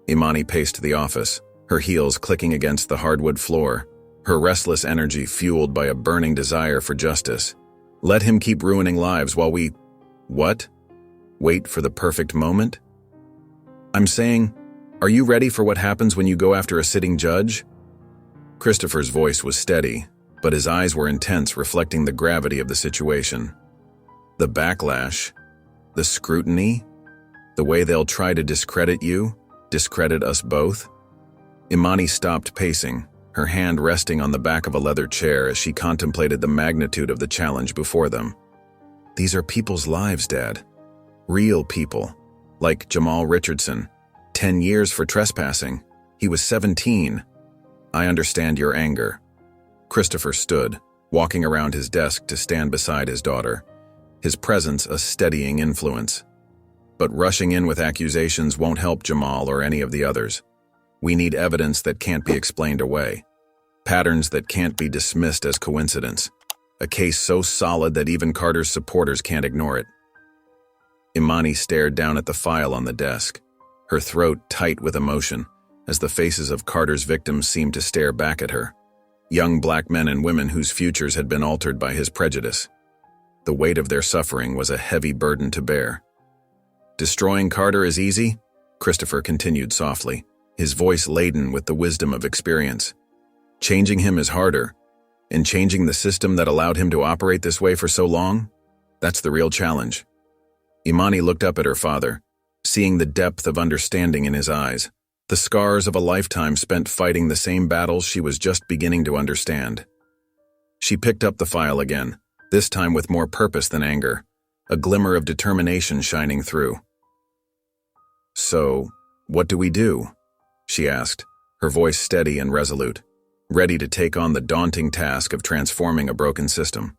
A: Imani paced the office, her heels clicking against the hardwood floor, her restless energy fueled by a burning desire for justice. "Let him keep ruining lives while we— What? Wait for the perfect moment? I'm saying, are you ready for what happens when you go after a sitting judge? Christopher's voice was steady, but his eyes were intense, reflecting the gravity of the situation. The backlash, the scrutiny, the way they'll try to discredit you, discredit us both. Imani stopped pacing, her hand resting on the back of a leather chair as she contemplated the magnitude of the challenge before them. These are people's lives, Dad. Real people. Like Jamal Richardson. 10 years for trespassing. He was 17. I understand your anger. Christopher stood, walking around his desk to stand beside his daughter, his presence a steadying influence. But rushing in with accusations won't help Jamal or any of the others. We need evidence that can't be explained away. Patterns that can't be dismissed as coincidence. A case so solid that even Carter's supporters can't ignore it. Imani stared down at the file on the desk, her throat tight with emotion, as the faces of Carter's victims seemed to stare back at her. Young black men and women whose futures had been altered by his prejudice. The weight of their suffering was a heavy burden to bear. Destroying Carter is easy, Christopher continued softly, his voice laden with the wisdom of experience. Changing him is harder, and changing the system that allowed him to operate this way for so long, that's the real challenge. Imani looked up at her father, seeing the depth of understanding in his eyes, the scars of a lifetime spent fighting the same battles she was just beginning to understand. She picked up the file again, this time with more purpose than anger, a glimmer of determination shining through. So, what do we do? She asked, her voice steady and resolute, ready to take on the daunting task of transforming a broken system.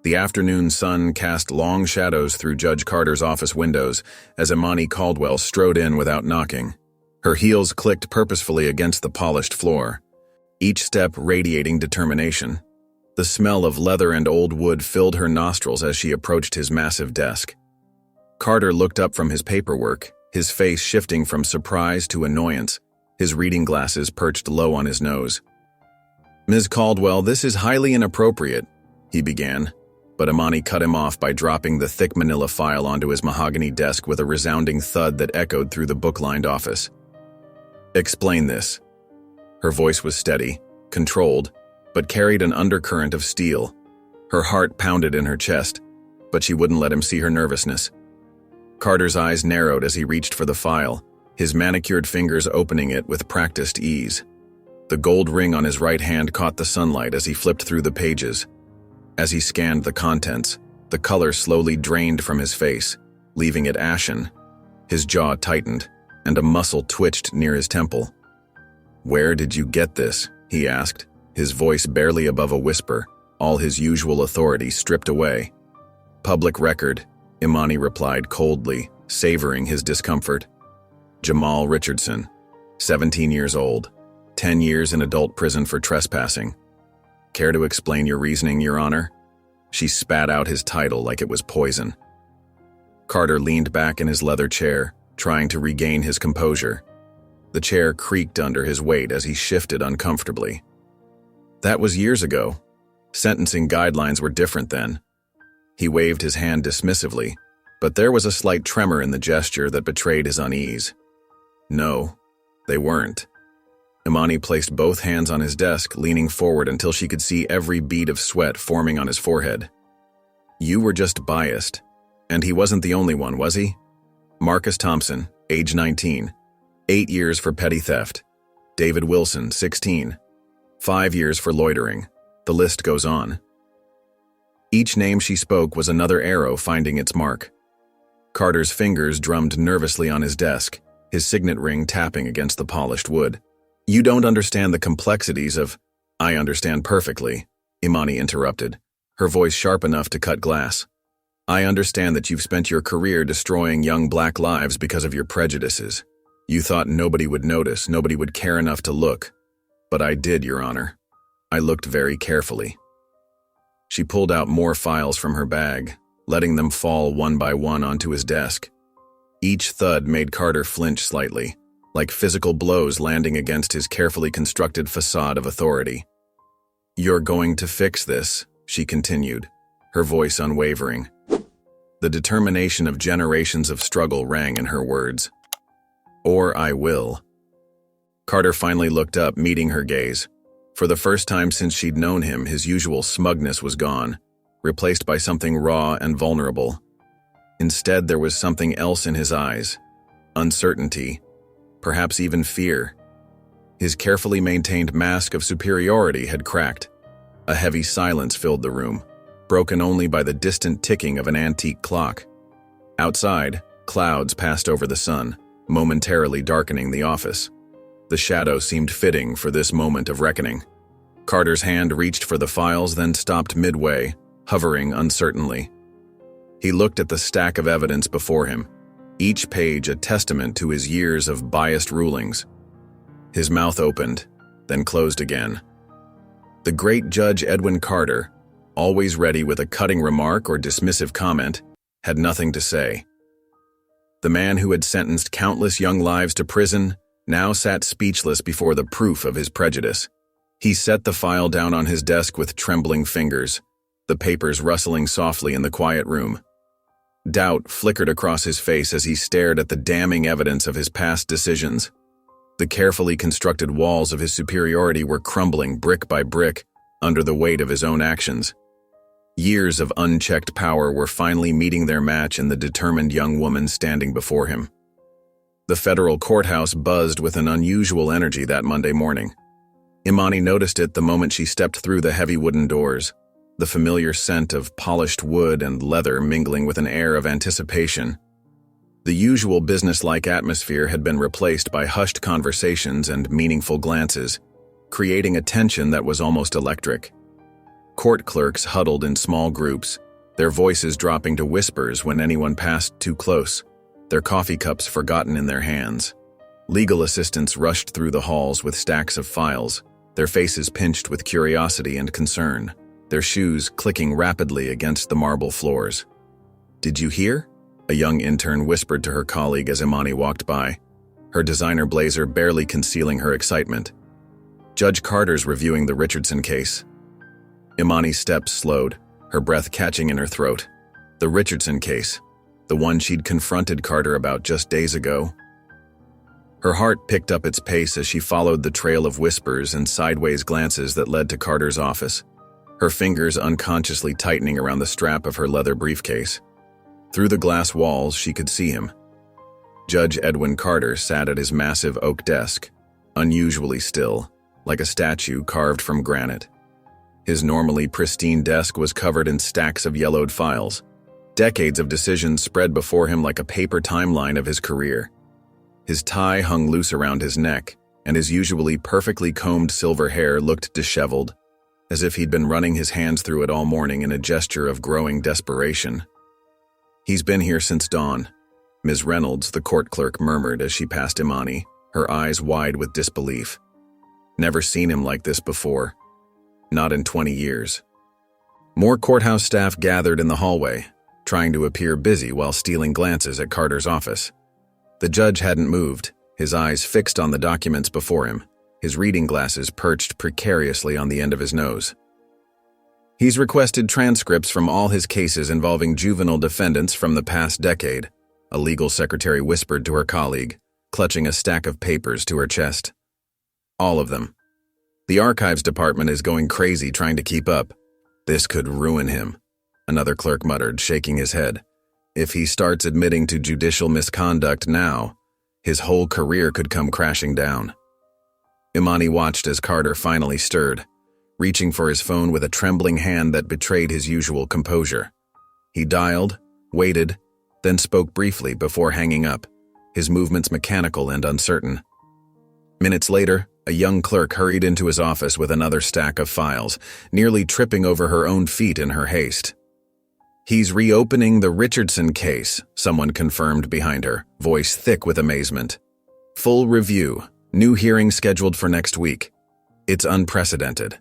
A: The afternoon sun cast long shadows through Judge Carter's office windows as Imani Caldwell strode in without knocking. Her heels clicked purposefully against the polished floor, each step radiating determination. The smell of leather and old wood filled her nostrils as she approached his massive desk. Carter looked up from his paperwork, his face shifting from surprise to annoyance, his reading glasses perched low on his nose. "Ms. Caldwell, this is highly inappropriate," he began, but Imani cut him off by dropping the thick manila file onto his mahogany desk with a resounding thud that echoed through the book-lined office. "Explain this." Her voice was steady, controlled, but carried an undercurrent of steel. Her heart pounded in her chest, but she wouldn't let him see her nervousness. Carter's eyes narrowed as he reached for the file, his manicured fingers opening it with practiced ease. The gold ring on his right hand caught the sunlight as he flipped through the pages. As he scanned the contents, the color slowly drained from his face, leaving it ashen. His jaw tightened, and a muscle twitched near his temple. "Where did you get this?" he asked, his voice barely above a whisper, all his usual authority stripped away. "Public record," Imani replied coldly, savoring his discomfort. "Jamal Richardson, 17 years old, 10 years in adult prison for trespassing. Care to explain your reasoning, Your Honor?" She spat out his title like it was poison. Carter leaned back in his leather chair, trying to regain his composure. The chair creaked under his weight as he shifted uncomfortably. That was years ago. Sentencing guidelines were different then. He waved his hand dismissively, but there was a slight tremor in the gesture that betrayed his unease. No, they weren't. Imani placed both hands on his desk, leaning forward until she could see every bead of sweat forming on his forehead. "You were just biased. And he wasn't the only one, was he? Marcus Thompson, age 19, 8 years for petty theft. David Wilson, 16, 5 years for loitering. The list goes on." Each name she spoke was another arrow finding its mark. Carter's fingers drummed nervously on his desk, his signet ring tapping against the polished wood. "You don't understand the complexities of—" "I understand perfectly," Imani interrupted, her voice sharp enough to cut glass. "I understand that you've spent your career destroying young black lives because of your prejudices. You thought nobody would notice, nobody would care enough to look. But I did, Your Honor. I looked very carefully." She pulled out more files from her bag, letting them fall one by one onto his desk. Each thud made Carter flinch slightly, like physical blows landing against his carefully constructed facade of authority. "You're going to fix this," she continued, her voice unwavering. The determination of generations of struggle rang in her words. "Or I will." Carter finally looked up, meeting her gaze. For the first time since she'd known him, his usual smugness was gone, replaced by something raw and vulnerable. Instead, there was something else in his eyes. Uncertainty, perhaps even fear. His carefully maintained mask of superiority had cracked. A heavy silence filled the room, broken only by the distant ticking of an antique clock. Outside, clouds passed over the sun, momentarily darkening the office. The shadow seemed fitting for this moment of reckoning. Carter's hand reached for the files, then stopped midway, hovering uncertainly. He looked at the stack of evidence before him, each page a testament to his years of biased rulings. His mouth opened, then closed again. The great Judge Edwin Carter, always ready with a cutting remark or dismissive comment, had nothing to say. The man who had sentenced countless young lives to prison now sat speechless before the proof of his prejudice. He set the file down on his desk with trembling fingers, the papers rustling softly in the quiet room. Doubt flickered across his face as he stared at the damning evidence of his past decisions. The carefully constructed walls of his superiority were crumbling brick by brick under the weight of his own actions. Years of unchecked power were finally meeting their match in the determined young woman standing before him. The federal courthouse buzzed with an unusual energy that Monday morning. Imani noticed it the moment she stepped through the heavy wooden doors, the familiar scent of polished wood and leather mingling with an air of anticipation. The usual businesslike atmosphere had been replaced by hushed conversations and meaningful glances, creating a tension that was almost electric. Court clerks huddled in small groups, their voices dropping to whispers when anyone passed too close, their coffee cups forgotten in their hands. Legal assistants rushed through the halls with stacks of files, their faces pinched with curiosity and concern, their shoes clicking rapidly against the marble floors. "Did you hear?" a young intern whispered to her colleague as Imani walked by, her designer blazer barely concealing her excitement. "Judge Carter's reviewing the Richardson case." Imani's steps slowed, her breath catching in her throat. The Richardson case, the one she'd confronted Carter about just days ago. Her heart picked up its pace as she followed the trail of whispers and sideways glances that led to Carter's office, her fingers unconsciously tightening around the strap of her leather briefcase. Through the glass walls, she could see him. Judge Edwin Carter sat at his massive oak desk, unusually still, like a statue carved from granite. His normally pristine desk was covered in stacks of yellowed files, decades of decisions spread before him like a paper timeline of his career. His tie hung loose around his neck, and his usually perfectly combed silver hair looked disheveled, as if he'd been running his hands through it all morning in a gesture of growing desperation. "He's been here since dawn," Ms. Reynolds, the court clerk, murmured as she passed Imani, her eyes wide with disbelief. "Never seen him like this before. Not in 20 years. More courthouse staff gathered in the hallway, trying to appear busy while stealing glances at Carter's office. The judge hadn't moved, his eyes fixed on the documents before him, his reading glasses perched precariously on the end of his nose. "He's requested transcripts from all his cases involving juvenile defendants from the past decade," a legal secretary whispered to her colleague, clutching a stack of papers to her chest. "All of them. The archives department is going crazy trying to keep up. This could ruin him," another clerk muttered, shaking his head. "If he starts admitting to judicial misconduct now, his whole career could come crashing down." Imani watched as Carter finally stirred, reaching for his phone with a trembling hand that betrayed his usual composure. He dialed, waited, then spoke briefly before hanging up, his movements mechanical and uncertain. Minutes later, a young clerk hurried into his office with another stack of files, nearly tripping over her own feet in her haste. "He's reopening the Richardson case," someone confirmed behind her, voice thick with amazement. "Full review, new hearing scheduled for next week. It's unprecedented."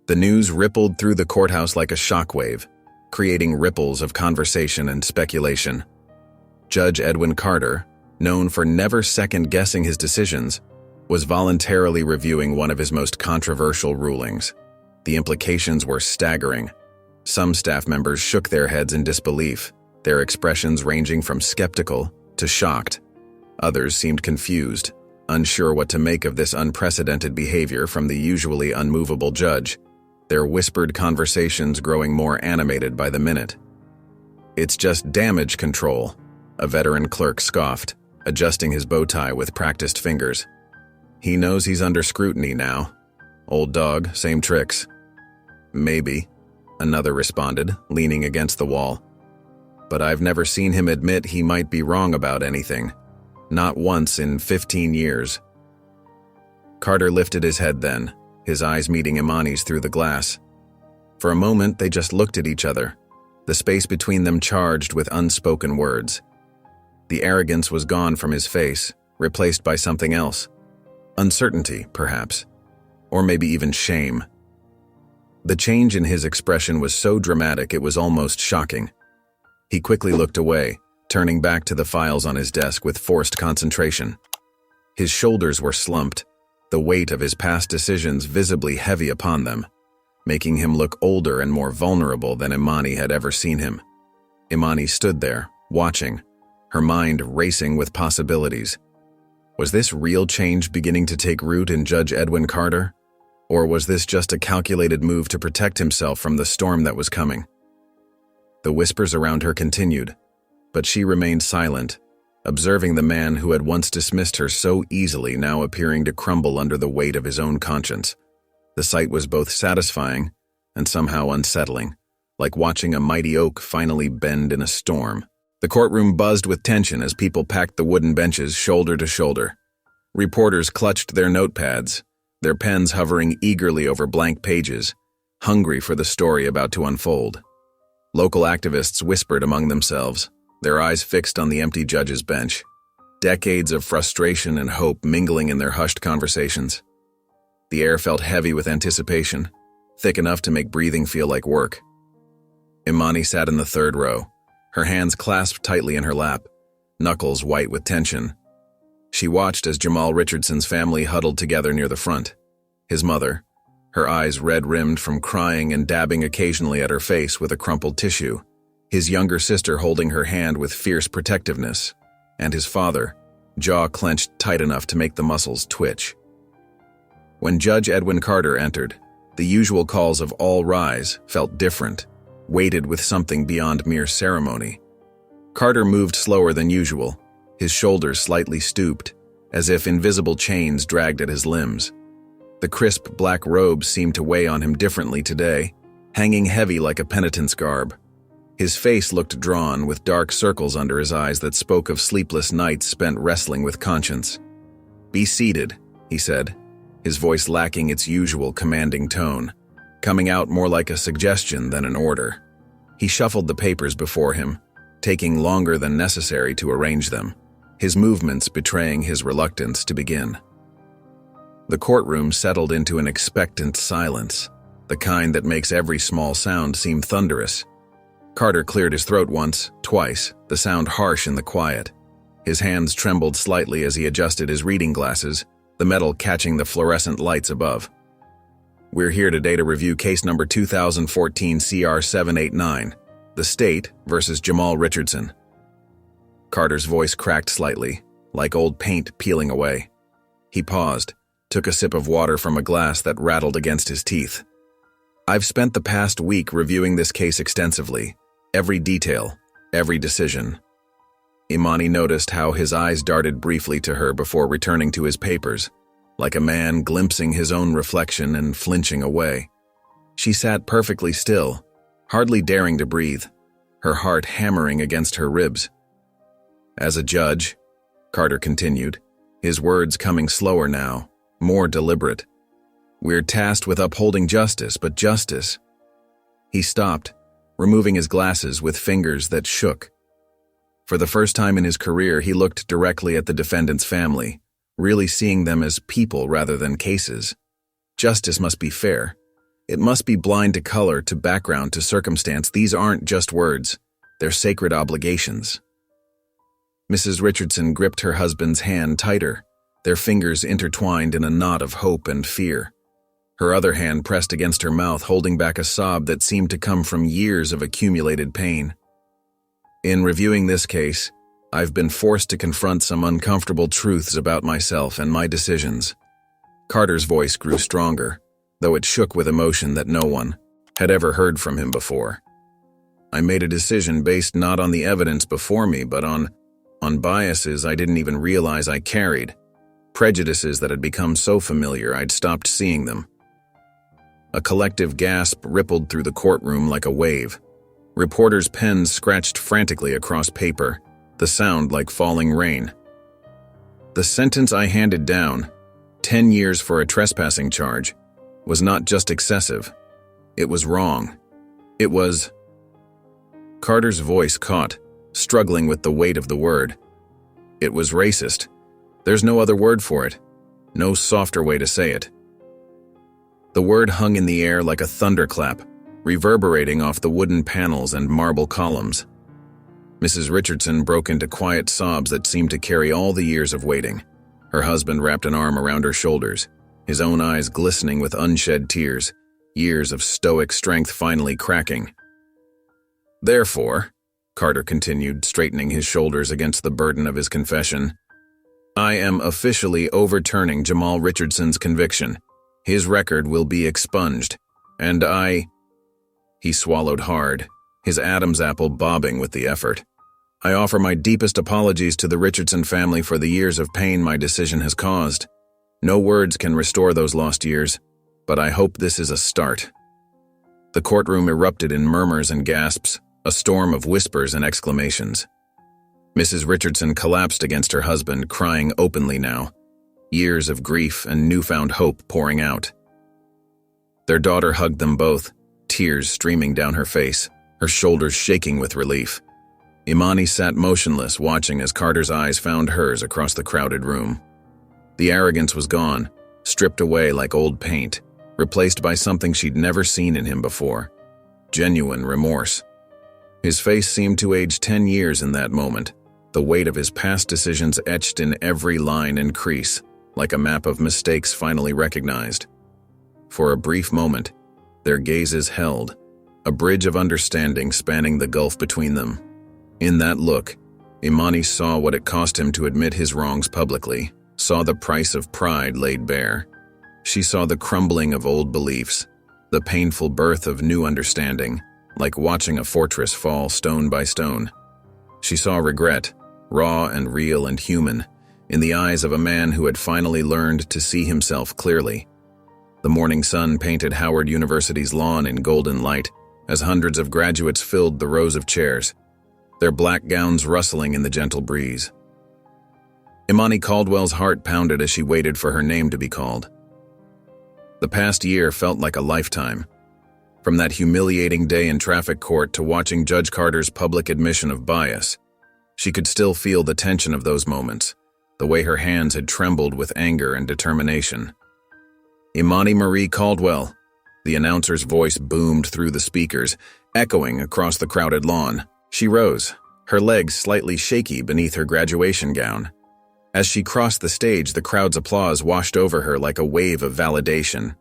A: The news rippled through the courthouse like a shockwave, creating ripples of conversation and speculation. Judge Edwin Carter, known for never second-guessing his decisions, was voluntarily reviewing one of his most controversial rulings. The implications were staggering. Some staff members shook their heads in disbelief, their expressions ranging from skeptical to shocked. Others seemed confused, unsure what to make of this unprecedented behavior from the usually unmovable judge, their whispered conversations growing more animated by the minute. "It's just damage control," a veteran clerk scoffed, adjusting his bow tie with practiced fingers. "He knows he's under scrutiny now. Old dog, same tricks." "Maybe," another responded, leaning against the wall. "But I've never seen him admit he might be wrong about anything. Not once in 15 years. Carter lifted his head then, his eyes meeting Imani's through the glass. For a moment, they just looked at each other, the space between them charged with unspoken words. The arrogance was gone from his face, replaced by something else. Uncertainty, perhaps. Or maybe even shame. The change in his expression was so dramatic it was almost shocking. He quickly looked away, turning back to the files on his desk with forced concentration. His shoulders were slumped, the weight of his past decisions visibly heavy upon them, making him look older and more vulnerable than Imani had ever seen him. Imani stood there, watching, her mind racing with possibilities. Was this real change beginning to take root in Judge Edwin Carter? Or was this just a calculated move to protect himself from the storm that was coming? The whispers around her continued, but she remained silent, observing the man who had once dismissed her so easily now appearing to crumble under the weight of his own conscience. The sight was both satisfying and somehow unsettling, like watching a mighty oak finally bend in a storm. The courtroom buzzed with tension as people packed the wooden benches shoulder to shoulder. Reporters clutched their notepads, their pens hovering eagerly over blank pages, hungry for the story about to unfold. Local activists whispered among themselves, their eyes fixed on the empty judge's bench, decades of frustration and hope mingling in their hushed conversations. The air felt heavy with anticipation, thick enough to make breathing feel like work. Imani sat in the third row, her hands clasped tightly in her lap, knuckles white with tension. She watched as Jamal Richardson's family huddled together near the front. His mother, her eyes red-rimmed from crying and dabbing occasionally at her face with a crumpled tissue, his younger sister holding her hand with fierce protectiveness, and his father, jaw clenched tight enough to make the muscles twitch. When Judge Edwin Carter entered, the usual calls of "all rise" felt different, weighted with something beyond mere ceremony. Carter moved slower than usual, his shoulders slightly stooped, as if invisible chains dragged at his limbs. The crisp black robe seemed to weigh on him differently today, hanging heavy like a penitent's garb. His face looked drawn, with dark circles under his eyes that spoke of sleepless nights spent wrestling with conscience. "Be seated," he said, his voice lacking its usual commanding tone, coming out more like a suggestion than an order. He shuffled the papers before him, taking longer than necessary to arrange them, his movements betraying his reluctance to begin. The courtroom settled into an expectant silence, the kind that makes every small sound seem thunderous. Carter cleared his throat once, twice, the sound harsh in the quiet. His hands trembled slightly as he adjusted his reading glasses, the metal catching the fluorescent lights above. "We're here today to review case number 2014 CR 789, the State versus Jamal Richardson." Carter's voice cracked slightly, like old paint peeling away. He paused, took a sip of water from a glass that rattled against his teeth. "I've spent the past week reviewing this case extensively, every detail, every decision." Imani noticed how his eyes darted briefly to her before returning to his papers, like a man glimpsing his own reflection and flinching away. She sat perfectly still, hardly daring to breathe, her heart hammering against her ribs. "As a judge," Carter continued, his words coming slower now, more deliberate, "we're tasked with upholding justice, but justice—" He stopped, removing his glasses with fingers that shook. For the first time in his career, he looked directly at the defendant's family, really seeing them as people rather than cases. Justice must be fair. It must be blind to color, to background, to circumstance. These aren't just words. They're sacred obligations. Mrs. Richardson gripped her husband's hand tighter, their fingers intertwined in a knot of hope and fear. Her other hand pressed against her mouth, holding back a sob that seemed to come from years of accumulated pain. "In reviewing this case, I've been forced to confront some uncomfortable truths about myself and my decisions." Carter's voice grew stronger, though it shook with emotion that no one had ever heard from him before. "I made a decision based not on the evidence before me, but on biases I didn't even realize I carried, prejudices that had become so familiar I'd stopped seeing them." A collective gasp rippled through the courtroom like a wave. Reporters' pens scratched frantically across paper, the sound like falling rain. The sentence I handed down, 10 years for a trespassing charge, was not just excessive. It was wrong. It was... Carter's voice caught, struggling with the weight of the word. It was racist. There's no other word for it. No softer way to say it. The word hung in the air like a thunderclap, reverberating off the wooden panels and marble columns. Mrs. Richardson broke into quiet sobs that seemed to carry all the years of waiting. Her husband wrapped an arm around her shoulders, his own eyes glistening with unshed tears, years of stoic strength finally cracking. "Therefore," Carter continued, straightening his shoulders against the burden of his confession, "I am officially overturning Jamal Richardson's conviction. His record will be expunged, and He swallowed hard, his Adam's apple bobbing with the effort. "I offer my deepest apologies to the Richardson family for the years of pain my decision has caused. No words can restore those lost years, but I hope this is a start." The courtroom erupted in murmurs and gasps, a storm of whispers and exclamations. Mrs. Richardson collapsed against her husband, crying openly now, years of grief and newfound hope pouring out. Their daughter hugged them both, tears streaming down her face, her shoulders shaking with relief. Imani sat motionless, watching as Carter's eyes found hers across the crowded room. The arrogance was gone, stripped away like old paint, replaced by something she'd never seen in him before: genuine remorse. His face seemed to age 10 years in that moment, the weight of his past decisions etched in every line and crease, like a map of mistakes finally recognized. For a brief moment, their gazes held, a bridge of understanding spanning the gulf between them. In that look, Imani saw what it cost him to admit his wrongs publicly, saw the price of pride laid bare. She saw the crumbling of old beliefs, the painful birth of new understanding, like watching a fortress fall stone by stone. She saw regret, raw and real and human, in the eyes of a man who had finally learned to see himself clearly. The morning sun painted Howard University's lawn in golden light as hundreds of graduates filled the rows of chairs, their black gowns rustling in the gentle breeze. Imani Caldwell's heart pounded as she waited for her name to be called. The past year felt like a lifetime. From that humiliating day in traffic court to watching Judge Carter's public admission of bias, she could still feel the tension of those moments, the way her hands had trembled with anger and determination. "Imani Marie Caldwell," the announcer's voice boomed through the speakers, echoing across the crowded lawn. She rose, her legs slightly shaky beneath her graduation gown. As she crossed the stage, the crowd's applause washed over her like a wave of validation.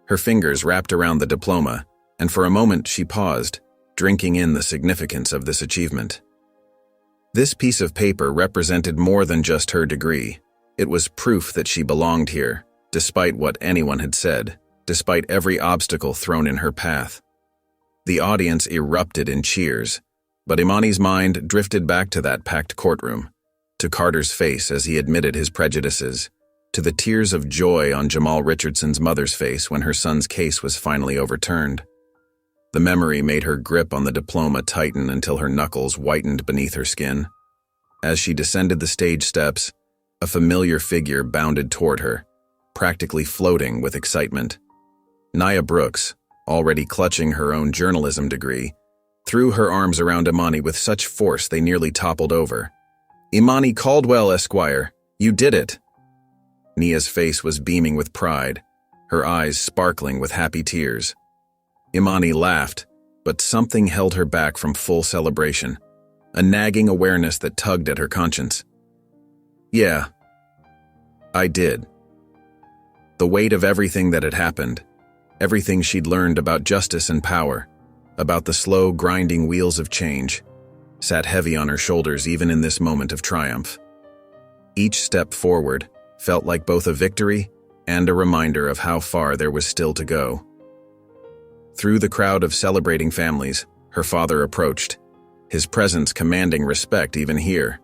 A: Her fingers wrapped around the diploma, and for a moment she paused, drinking in the significance of this achievement. This piece of paper represented more than just her degree. It was proof that she belonged here, despite what anyone had said, despite every obstacle thrown in her path. The audience erupted in cheers, but Imani's mind drifted back to that packed courtroom, to Carter's face as he admitted his prejudices, to the tears of joy on Jamal Richardson's mother's face when her son's case was finally overturned. The memory made her grip on the diploma tighten until her knuckles whitened beneath her skin. As she descended the stage steps, a familiar figure bounded toward her, practically floating with excitement. Nia Brooks, already clutching her own journalism degree, threw her arms around Imani with such force they nearly toppled over. "Imani Caldwell, Esquire, you did it!" Nia's face was beaming with pride, her eyes sparkling with happy tears. Imani laughed, but something held her back from full celebration, a nagging awareness that tugged at her conscience. "Yeah, I did." The weight of everything that had happened, everything she'd learned about justice and power, about the slow, grinding wheels of change, sat heavy on her shoulders even in this moment of triumph. Each step forward felt like both a victory and a reminder of how far there was still to go. Through the crowd of celebrating families, her father approached, his presence commanding respect even here.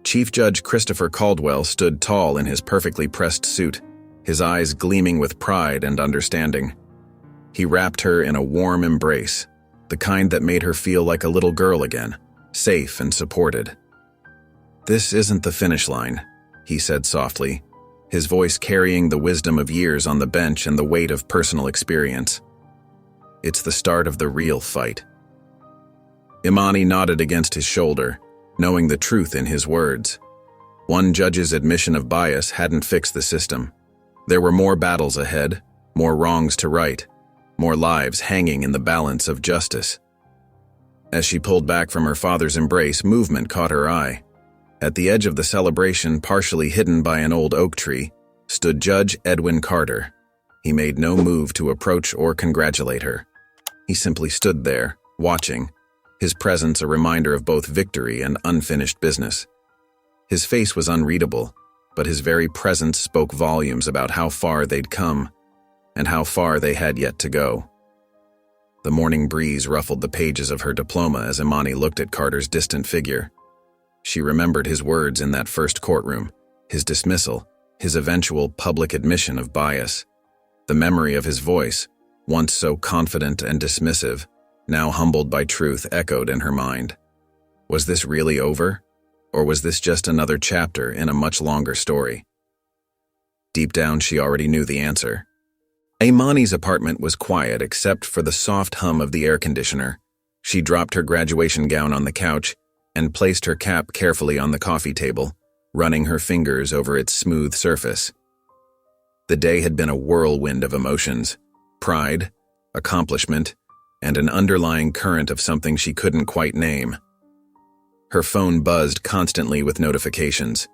A: Chief Judge Christopher Caldwell stood tall in his perfectly pressed suit, his eyes gleaming with pride and understanding. He wrapped her in a warm embrace, the kind that made her feel like a little girl again, safe and supported. "This isn't the finish line," he said softly, his voice carrying the wisdom of years on the bench and the weight of personal experience. "It's the start of the real fight." Imani nodded against his shoulder, knowing the truth in his words. One judge's admission of bias hadn't fixed the system. There were more battles ahead, more wrongs to right, more lives hanging in the balance of justice. As she pulled back from her father's embrace, movement caught her eye. At the edge of the celebration, partially hidden by an old oak tree, stood Judge Edwin Carter. He made no move to approach or congratulate her. He simply stood there, watching, his presence a reminder of both victory and unfinished business. His face was unreadable, but his very presence spoke volumes about how far they'd come and how far they had yet to go. The morning breeze ruffled the pages of her diploma as Imani looked at Carter's distant figure. She remembered his words in that first courtroom, his dismissal, his eventual public admission of bias. The memory of his voice, once so confident and dismissive, now humbled by truth, echoed in her mind. Was this really over? Or was this just another chapter in a much longer story? Deep down, she already knew the answer. Imani's apartment was quiet except for the soft hum of the air conditioner. She dropped her graduation gown on the couch and placed her cap carefully on the coffee table, running her fingers over its smooth surface. The day had been a whirlwind of emotions, pride, accomplishment, and an underlying current of something she couldn't quite name. Her phone buzzed constantly with notifications.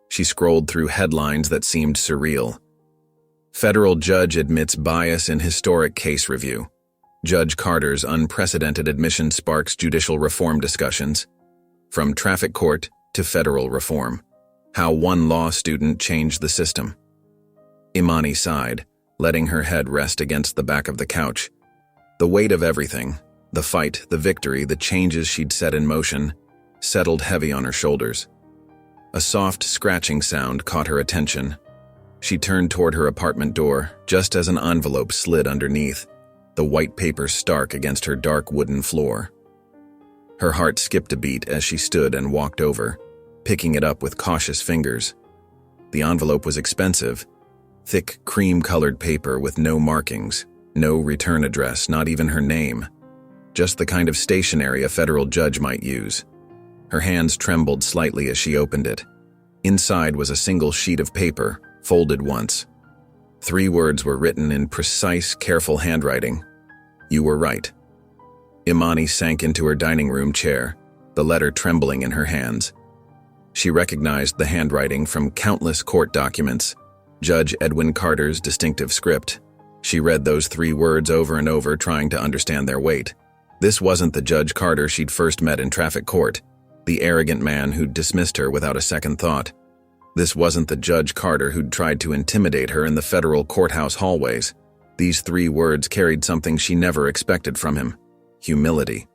A: She scrolled through headlines that seemed surreal. Federal judge admits bias in historic case review. Judge Carter's unprecedented admission sparks judicial reform discussions. From traffic court to federal reform. How one law student changed the system. Imani sighed, letting her head rest against the back of the couch. The weight of everything, the fight, the victory, the changes she'd set in motion, settled heavy on her shoulders. A soft scratching sound caught her attention. She turned toward her apartment door just as an envelope slid underneath, the white paper stark against her dark wooden floor. Her heart skipped a beat as she stood and walked over, picking it up with cautious fingers. The envelope was expensive, thick cream-colored paper with no markings, no return address, not even her name. Just the kind of stationery a federal judge might use. Her hands trembled slightly as she opened it. Inside was a single sheet of paper, folded once. 3 words were written in precise, careful handwriting. "You were right." Imani sank into her dining room chair, the letter trembling in her hands. She recognized the handwriting from countless court documents, Judge Edwin Carter's distinctive script. She read those 3 words over and over, trying to understand their weight. This wasn't the Judge Carter she'd first met in traffic court, the arrogant man who'd dismissed her without a second thought. This wasn't the Judge Carter who'd tried to intimidate her in the federal courthouse hallways. These 3 words carried something she never expected from him: humility.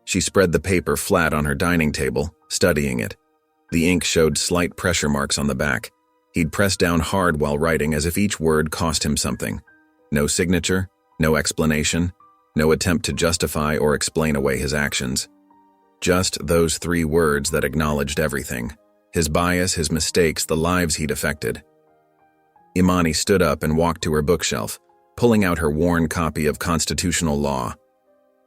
A: She spread the paper flat on her dining table, studying it. The ink showed slight pressure marks on the back. He'd pressed down hard while writing, as if each word cost him something. No signature, no explanation, no attempt to justify or explain away his actions. Just those 3 words that acknowledged everything: his bias, his mistakes, the lives he'd affected. Imani stood up and walked to her bookshelf, pulling out her worn copy of constitutional law.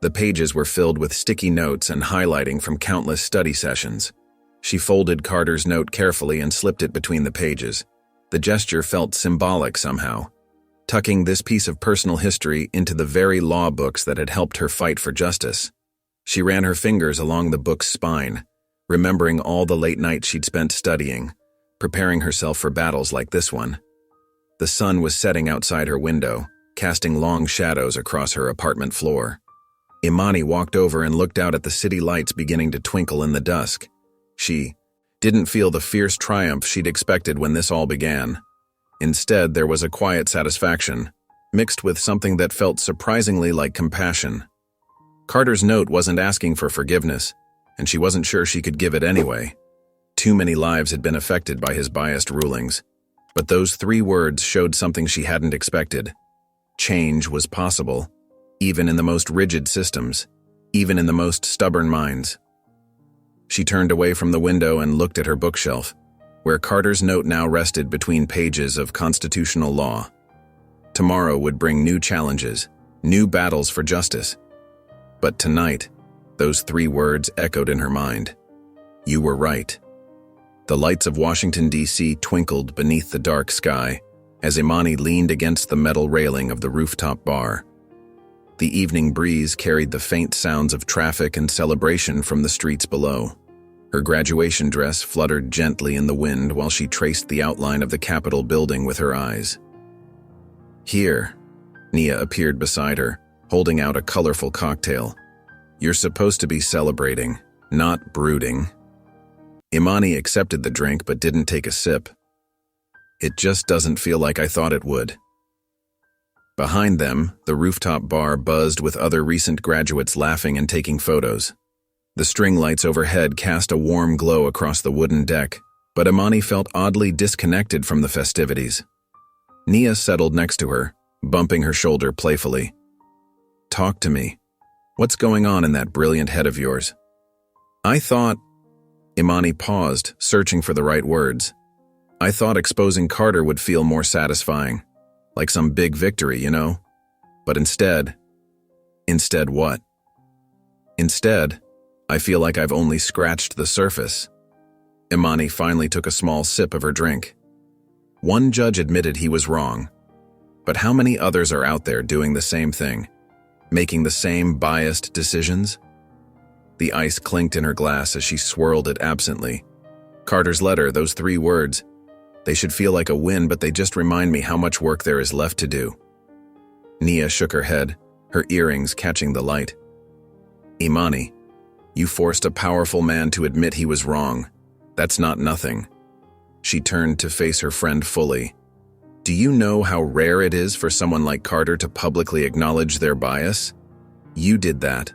A: The pages were filled with sticky notes and highlighting from countless study sessions. She folded Carter's note carefully and slipped it between the pages. The gesture felt symbolic somehow, tucking this piece of personal history into the very law books that had helped her fight for justice. She ran her fingers along the book's spine, remembering all the late nights she'd spent studying, preparing herself for battles like this one. The sun was setting outside her window, casting long shadows across her apartment floor. Imani walked over and looked out at the city lights beginning to twinkle in the dusk. She didn't feel the fierce triumph she'd expected when this all began. Instead, there was a quiet satisfaction, mixed with something that felt surprisingly like compassion. Carter's note wasn't asking for forgiveness, and she wasn't sure she could give it anyway. Too many lives had been affected by his biased rulings. But those 3 words showed something she hadn't expected. Change was possible, even in the most rigid systems, even in the most stubborn minds. She turned away from the window and looked at her bookshelf, where Carter's note now rested between pages of constitutional law. Tomorrow would bring new challenges, new battles for justice. But tonight, those 3 words echoed in her mind. You were right. The lights of Washington, D.C. twinkled beneath the dark sky as Imani leaned against the metal railing of the rooftop bar. The evening breeze carried the faint sounds of traffic and celebration from the streets below. Her graduation dress fluttered gently in the wind while she traced the outline of the Capitol building with her eyes. Here, Nia appeared beside her, holding out a colorful cocktail. You're supposed to be celebrating, not brooding. Imani accepted the drink but didn't take a sip. It just doesn't feel like I thought it would. Behind them, the rooftop bar buzzed with other recent graduates laughing and taking photos. The string lights overhead cast a warm glow across the wooden deck, but Imani felt oddly disconnected from the festivities. Nia settled next to her, bumping her shoulder playfully. Talk to me. What's going on in that brilliant head of yours? I thought... Imani paused, searching for the right words. I thought exposing Carter would feel more satisfying. Like some big victory, you know? But instead... Instead what? Instead, I feel like I've only scratched the surface. Imani finally took a small sip of her drink. One judge admitted he was wrong. But how many others are out there doing the same thing? Making the same biased decisions? The ice clinked in her glass as she swirled it absently. Carter's letter, those 3 words. They should feel like a win, but they just remind me how much work there is left to do. Nia shook her head, her earrings catching the light. Imani, you forced a powerful man to admit he was wrong. That's not nothing. She turned to face her friend fully. Do you know how rare it is for someone like Carter to publicly acknowledge their bias? You did that.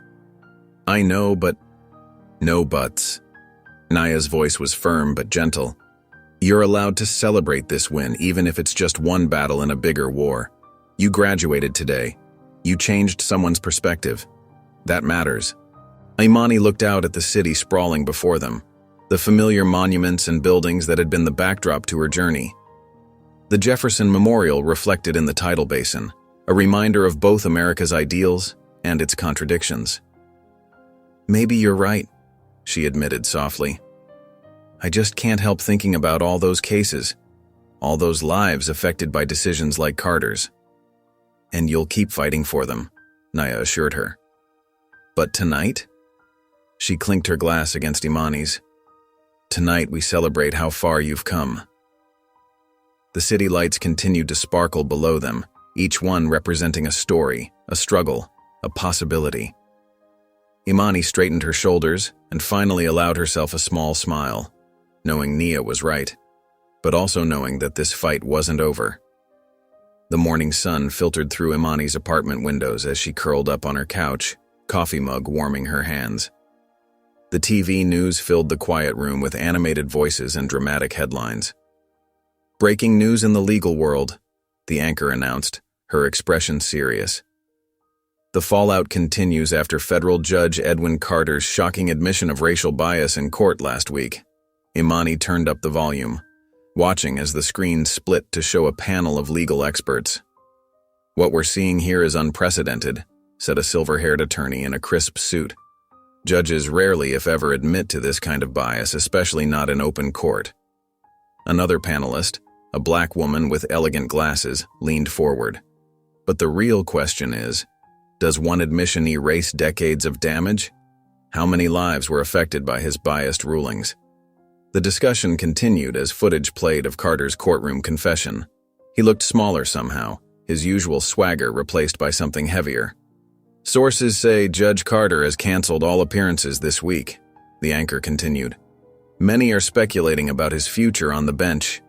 A: I know, but... No buts. Nia's voice was firm but gentle. You're allowed to celebrate this win, even if it's just one battle in a bigger war. You graduated today. You changed someone's perspective. That matters. Imani looked out at the city sprawling before them, the familiar monuments and buildings that had been the backdrop to her journey. The Jefferson Memorial reflected in the tidal basin, a reminder of both America's ideals and its contradictions. Maybe you're right, she admitted softly. I just can't help thinking about all those cases, all those lives affected by decisions like Carter's. And you'll keep fighting for them, Nia assured her. But tonight? She clinked her glass against Imani's. Tonight we celebrate how far you've come. The city lights continued to sparkle below them, each one representing a story, a struggle, a possibility. Imani straightened her shoulders and finally allowed herself a small smile, knowing Nia was right, but also knowing that this fight wasn't over. The morning sun filtered through Imani's apartment windows as she curled up on her couch, coffee mug warming her hands. The TV news filled the quiet room with animated voices and dramatic headlines. Breaking news in the legal world, the anchor announced, her expression serious. The fallout continues after federal judge Edwin Carter's shocking admission of racial bias in court last week. Imani turned up the volume, watching as the screen split to show a panel of legal experts. What we're seeing here is unprecedented, said a silver-haired attorney in a crisp suit. Judges rarely, if ever, admit to this kind of bias, especially not in open court. Another panelist, a black woman with elegant glasses, leaned forward. But the real question is, does one admission erase decades of damage? How many lives were affected by his biased rulings? The discussion continued as footage played of Carter's courtroom confession. He looked smaller somehow, his usual swagger replaced by something heavier. Sources say Judge Carter has canceled all appearances this week, the anchor continued. Many are speculating about his future on the bench.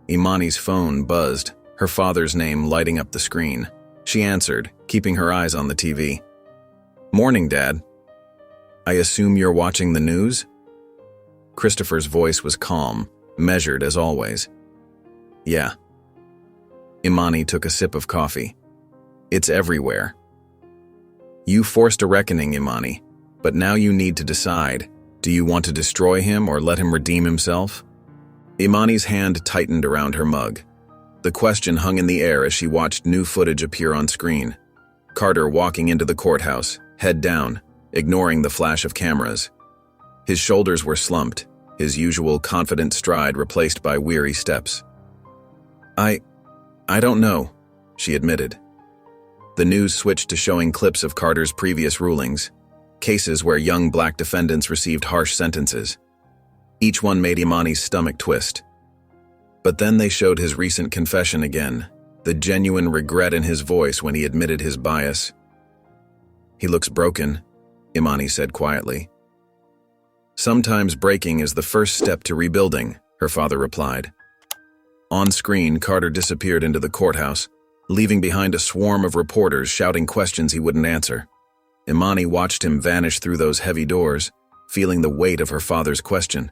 A: Imani's phone buzzed, her father's name lighting up the screen. She answered, keeping her eyes on the TV. "Morning, Dad. I assume you're watching the news?" Christopher's voice was calm, measured as always. "Yeah." Imani took a sip of coffee. "It's everywhere." "You forced a reckoning, Imani, but now you need to decide. Do you want to destroy him or let him redeem himself?" Imani's hand tightened around her mug. The question hung in the air as she watched new footage appear on screen. Carter walking into the courthouse, head down, ignoring the flash of cameras. His shoulders were slumped, his usual confident stride replaced by weary steps. I don't know," she admitted. The news switched to showing clips of Carter's previous rulings, cases where young black defendants received harsh sentences. Each one made Imani's stomach twist. But then they showed his recent confession again, the genuine regret in his voice when he admitted his bias. "He looks broken," Imani said quietly. "Sometimes breaking is the first step to rebuilding," her father replied. On screen, Carter disappeared into the courthouse, leaving behind a swarm of reporters shouting questions he wouldn't answer. Imani watched him vanish through those heavy doors, feeling the weight of her father's question.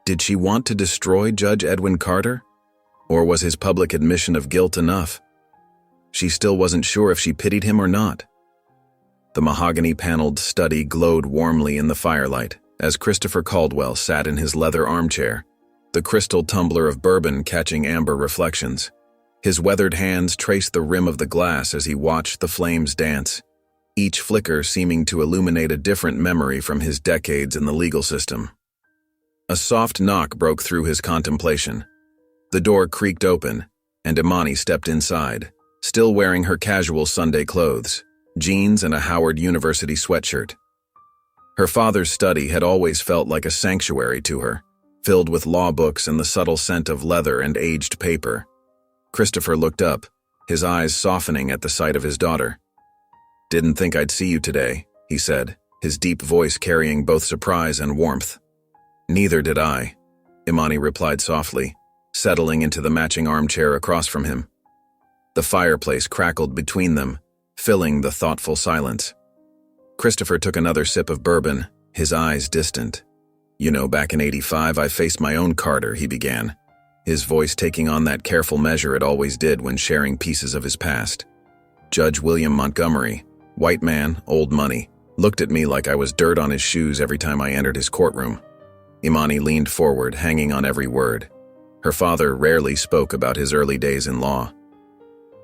A: Did she want to destroy Judge Edwin Carter? Or was his public admission of guilt enough? She still wasn't sure if she pitied him or not. The mahogany-paneled study glowed warmly in the firelight as Christopher Caldwell sat in his leather armchair, the crystal tumbler of bourbon catching amber reflections. His weathered hands traced the rim of the glass as he watched the flames dance, each flicker seeming to illuminate a different memory from his decades in the legal system. A soft knock broke through his contemplation. The door creaked open, and Imani stepped inside, still wearing her casual Sunday clothes, jeans and a Howard University sweatshirt. Her father's study had always felt like a sanctuary to her, filled with law books and the subtle scent of leather and aged paper. Christopher looked up, his eyes softening at the sight of his daughter. "Didn't think I'd see you today," he said, his deep voice carrying both surprise and warmth. "Neither did I," Imani replied softly, settling into the matching armchair across from him. The fireplace crackled between them, filling the thoughtful silence. Christopher took another sip of bourbon, his eyes distant. "You know, back in '85, I faced my own Carter," he began, his voice taking on that careful measure it always did when sharing pieces of his past. "Judge William Montgomery, white man, old money, looked at me like I was dirt on his shoes every time I entered his courtroom." Imani leaned forward, hanging on every word. Her father rarely spoke about his early days in law.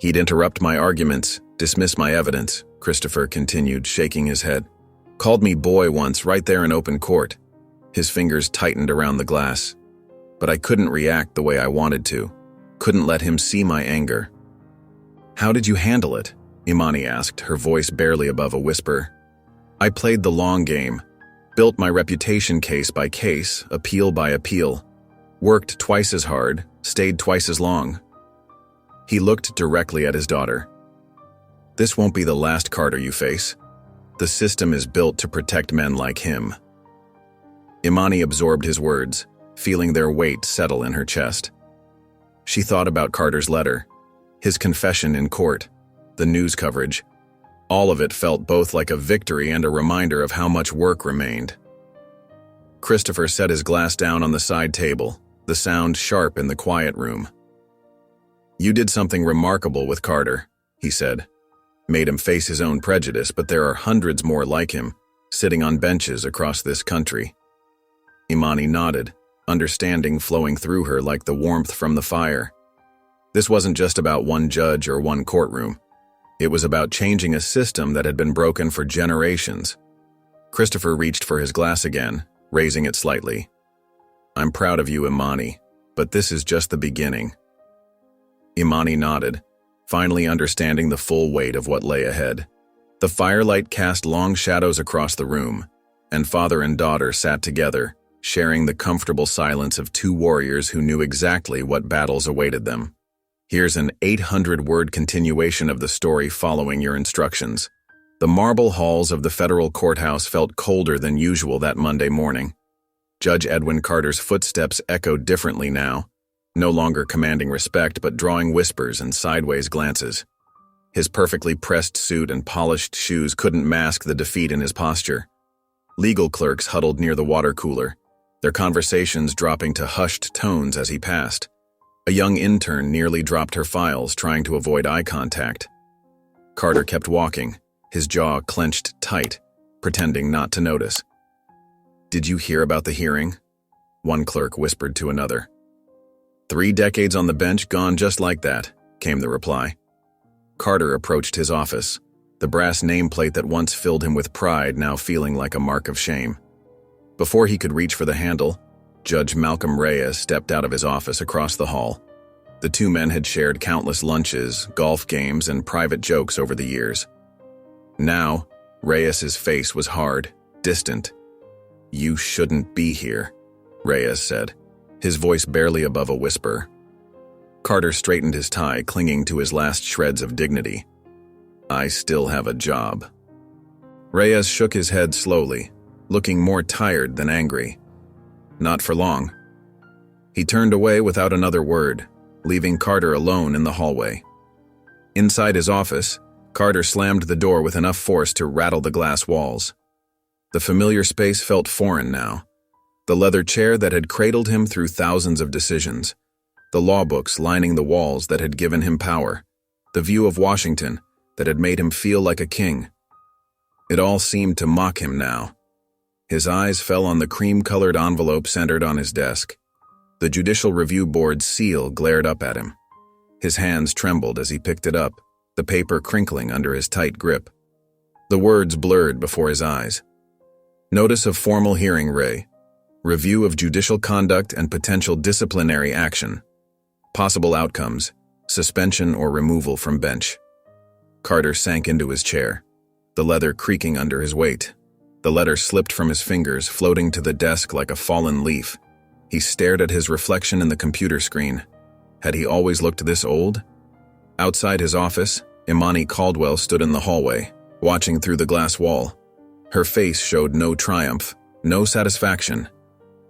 A: "He'd interrupt my arguments, dismiss my evidence," Christopher continued, shaking his head. "Called me boy once right there in open court." His fingers tightened around the glass. But I couldn't react the way I wanted to. Couldn't let him see my anger. "How did you handle it?" Imani asked, her voice barely above a whisper. "I played the long game. Built my reputation case by case, appeal by appeal. Worked twice as hard, stayed twice as long." He looked directly at his daughter. "This won't be the last Carter you face. The system is built to protect men like him." Imani absorbed his words, feeling their weight settle in her chest. She thought about Carter's letter, his confession in court, the news coverage. All of it felt both like a victory and a reminder of how much work remained. Christopher set his glass down on the side table, the sound sharp in the quiet room. "You did something remarkable with Carter," he said. "Made him face his own prejudice, but there are hundreds more like him, sitting on benches across this country." Imani nodded, understanding flowing through her like the warmth from the fire. This wasn't just about one judge or one courtroom. It was about changing a system that had been broken for generations. Christopher reached for his glass again, raising it slightly. "I'm proud of you, Imani, but this is just the beginning." Imani nodded, finally understanding the full weight of what lay ahead. The firelight cast long shadows across the room, and father and daughter sat together, sharing the comfortable silence of two warriors who knew exactly what battles awaited them. Here's an 800-word continuation of the story following your instructions. The marble halls of the federal courthouse felt colder than usual that Monday morning. Judge Edwin Carter's footsteps echoed differently now, no longer commanding respect but drawing whispers and sideways glances. His perfectly pressed suit and polished shoes couldn't mask the defeat in his posture. Legal clerks huddled near the water cooler, their conversations dropping to hushed tones as he passed. A young intern nearly dropped her files, trying to avoid eye contact. Carter kept walking, his jaw clenched tight, pretending not to notice. "Did you hear about the hearing?" one clerk whispered to another. 3 decades on the bench gone just like that, came the reply. Carter approached his office, the brass nameplate that once filled him with pride now feeling like a mark of shame. Before he could reach for the handle, Judge Malcolm Reyes stepped out of his office across the hall. The two men had shared countless lunches, golf games, and private jokes over the years. Now, Reyes's face was hard, distant. "You shouldn't be here," Reyes said, his voice barely above a whisper. Carter straightened his tie, clinging to his last shreds of dignity. "I still have a job." Reyes shook his head slowly, looking more tired than angry. Not for long. He turned away without another word, leaving Carter alone in the hallway. Inside his office, Carter slammed the door with enough force to rattle the glass walls. The familiar space felt foreign now. The leather chair that had cradled him through thousands of decisions, the law books lining the walls that had given him power, the view of Washington that had made him feel like a king. It all seemed to mock him now. His eyes fell on the cream-colored envelope centered on his desk. The Judicial Review Board's seal glared up at him. His hands trembled as he picked it up, the paper crinkling under his tight grip. The words blurred before his eyes. Notice of formal hearing, Ray. Review of judicial conduct and potential disciplinary action. Possible outcomes, suspension or removal from bench. Carter sank into his chair, the leather creaking under his weight. The letter slipped from his fingers, floating to the desk like a fallen leaf. He stared at his reflection in the computer screen. Had he always looked this old? Outside his office, Imani Caldwell stood in the hallway, watching through the glass wall. Her face showed no triumph, no satisfaction,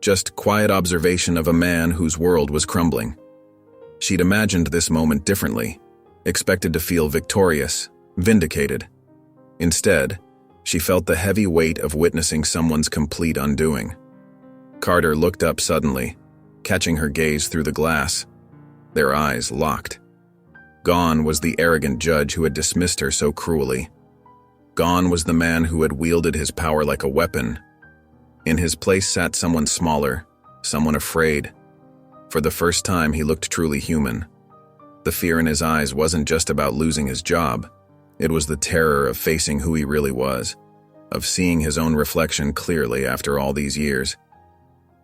A: just quiet observation of a man whose world was crumbling. She'd imagined this moment differently, expected to feel victorious, vindicated. Instead, she felt the heavy weight of witnessing someone's complete undoing. Carter looked up suddenly, catching her gaze through the glass. Their eyes locked. Gone was the arrogant judge who had dismissed her so cruelly. Gone was the man who had wielded his power like a weapon. In his place sat someone smaller, someone afraid. For the first time, he looked truly human. The fear in his eyes wasn't just about losing his job. It was the terror of facing who he really was, of seeing his own reflection clearly after all these years.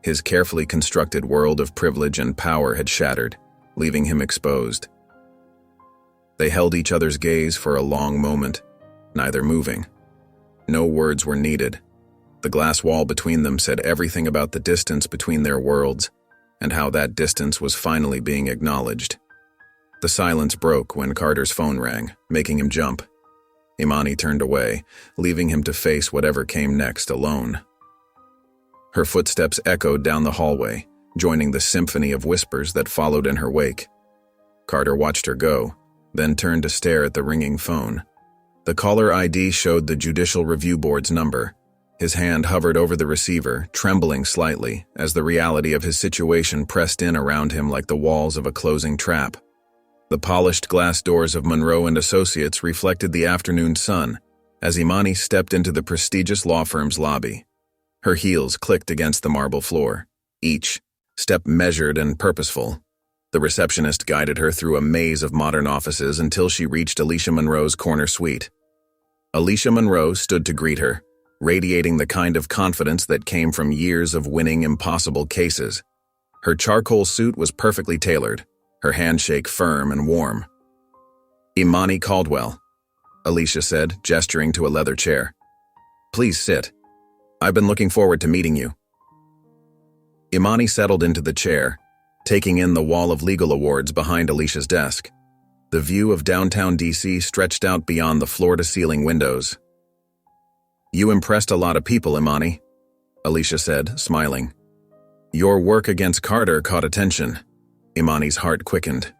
A: His carefully constructed world of privilege and power had shattered, leaving him exposed. They held each other's gaze for a long moment, neither moving. No words were needed. The glass wall between them said everything about the distance between their worlds, and how that distance was finally being acknowledged. The silence broke when Carter's phone rang, making him jump. Imani turned away, leaving him to face whatever came next alone. Her footsteps echoed down the hallway, joining the symphony of whispers that followed in her wake. Carter watched her go, then turned to stare at the ringing phone. The caller ID showed the Judicial Review Board's number. His hand hovered over the receiver, trembling slightly, as the reality of his situation pressed in around him like the walls of a closing trap. The polished glass doors of Monroe and Associates reflected the afternoon sun as Imani stepped into the prestigious law firm's lobby. Her heels clicked against the marble floor, each step measured and purposeful. The receptionist guided her through a maze of modern offices until she reached Alicia Monroe's corner suite. Alicia Monroe stood to greet her, radiating the kind of confidence that came from years of winning impossible cases. Her charcoal suit was perfectly tailored, her handshake firm and warm. "Imani Caldwell," Alicia said, gesturing to a leather chair. "Please sit. I've been looking forward to meeting you." Imani settled into the chair, taking in the wall of legal awards behind Alicia's desk. The view of downtown DC stretched out beyond the floor-to-ceiling windows, You impressed a lot of people, Imani, Alicia said, smiling. Your work against Carter caught attention. Imani's heart quickened.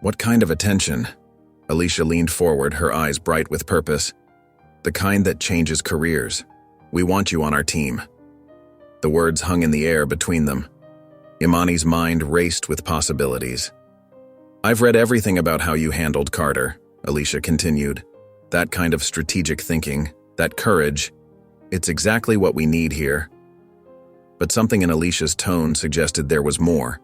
A: What kind of attention? Alicia leaned forward, her eyes bright with purpose. The kind that changes careers. We want you on our team. The words hung in the air between them. Imani's mind raced with possibilities. I've read everything about how you handled Carter, Alicia continued. That kind of strategic thinking, that courage, it's exactly what we need here. But something in Alicia's tone suggested there was more.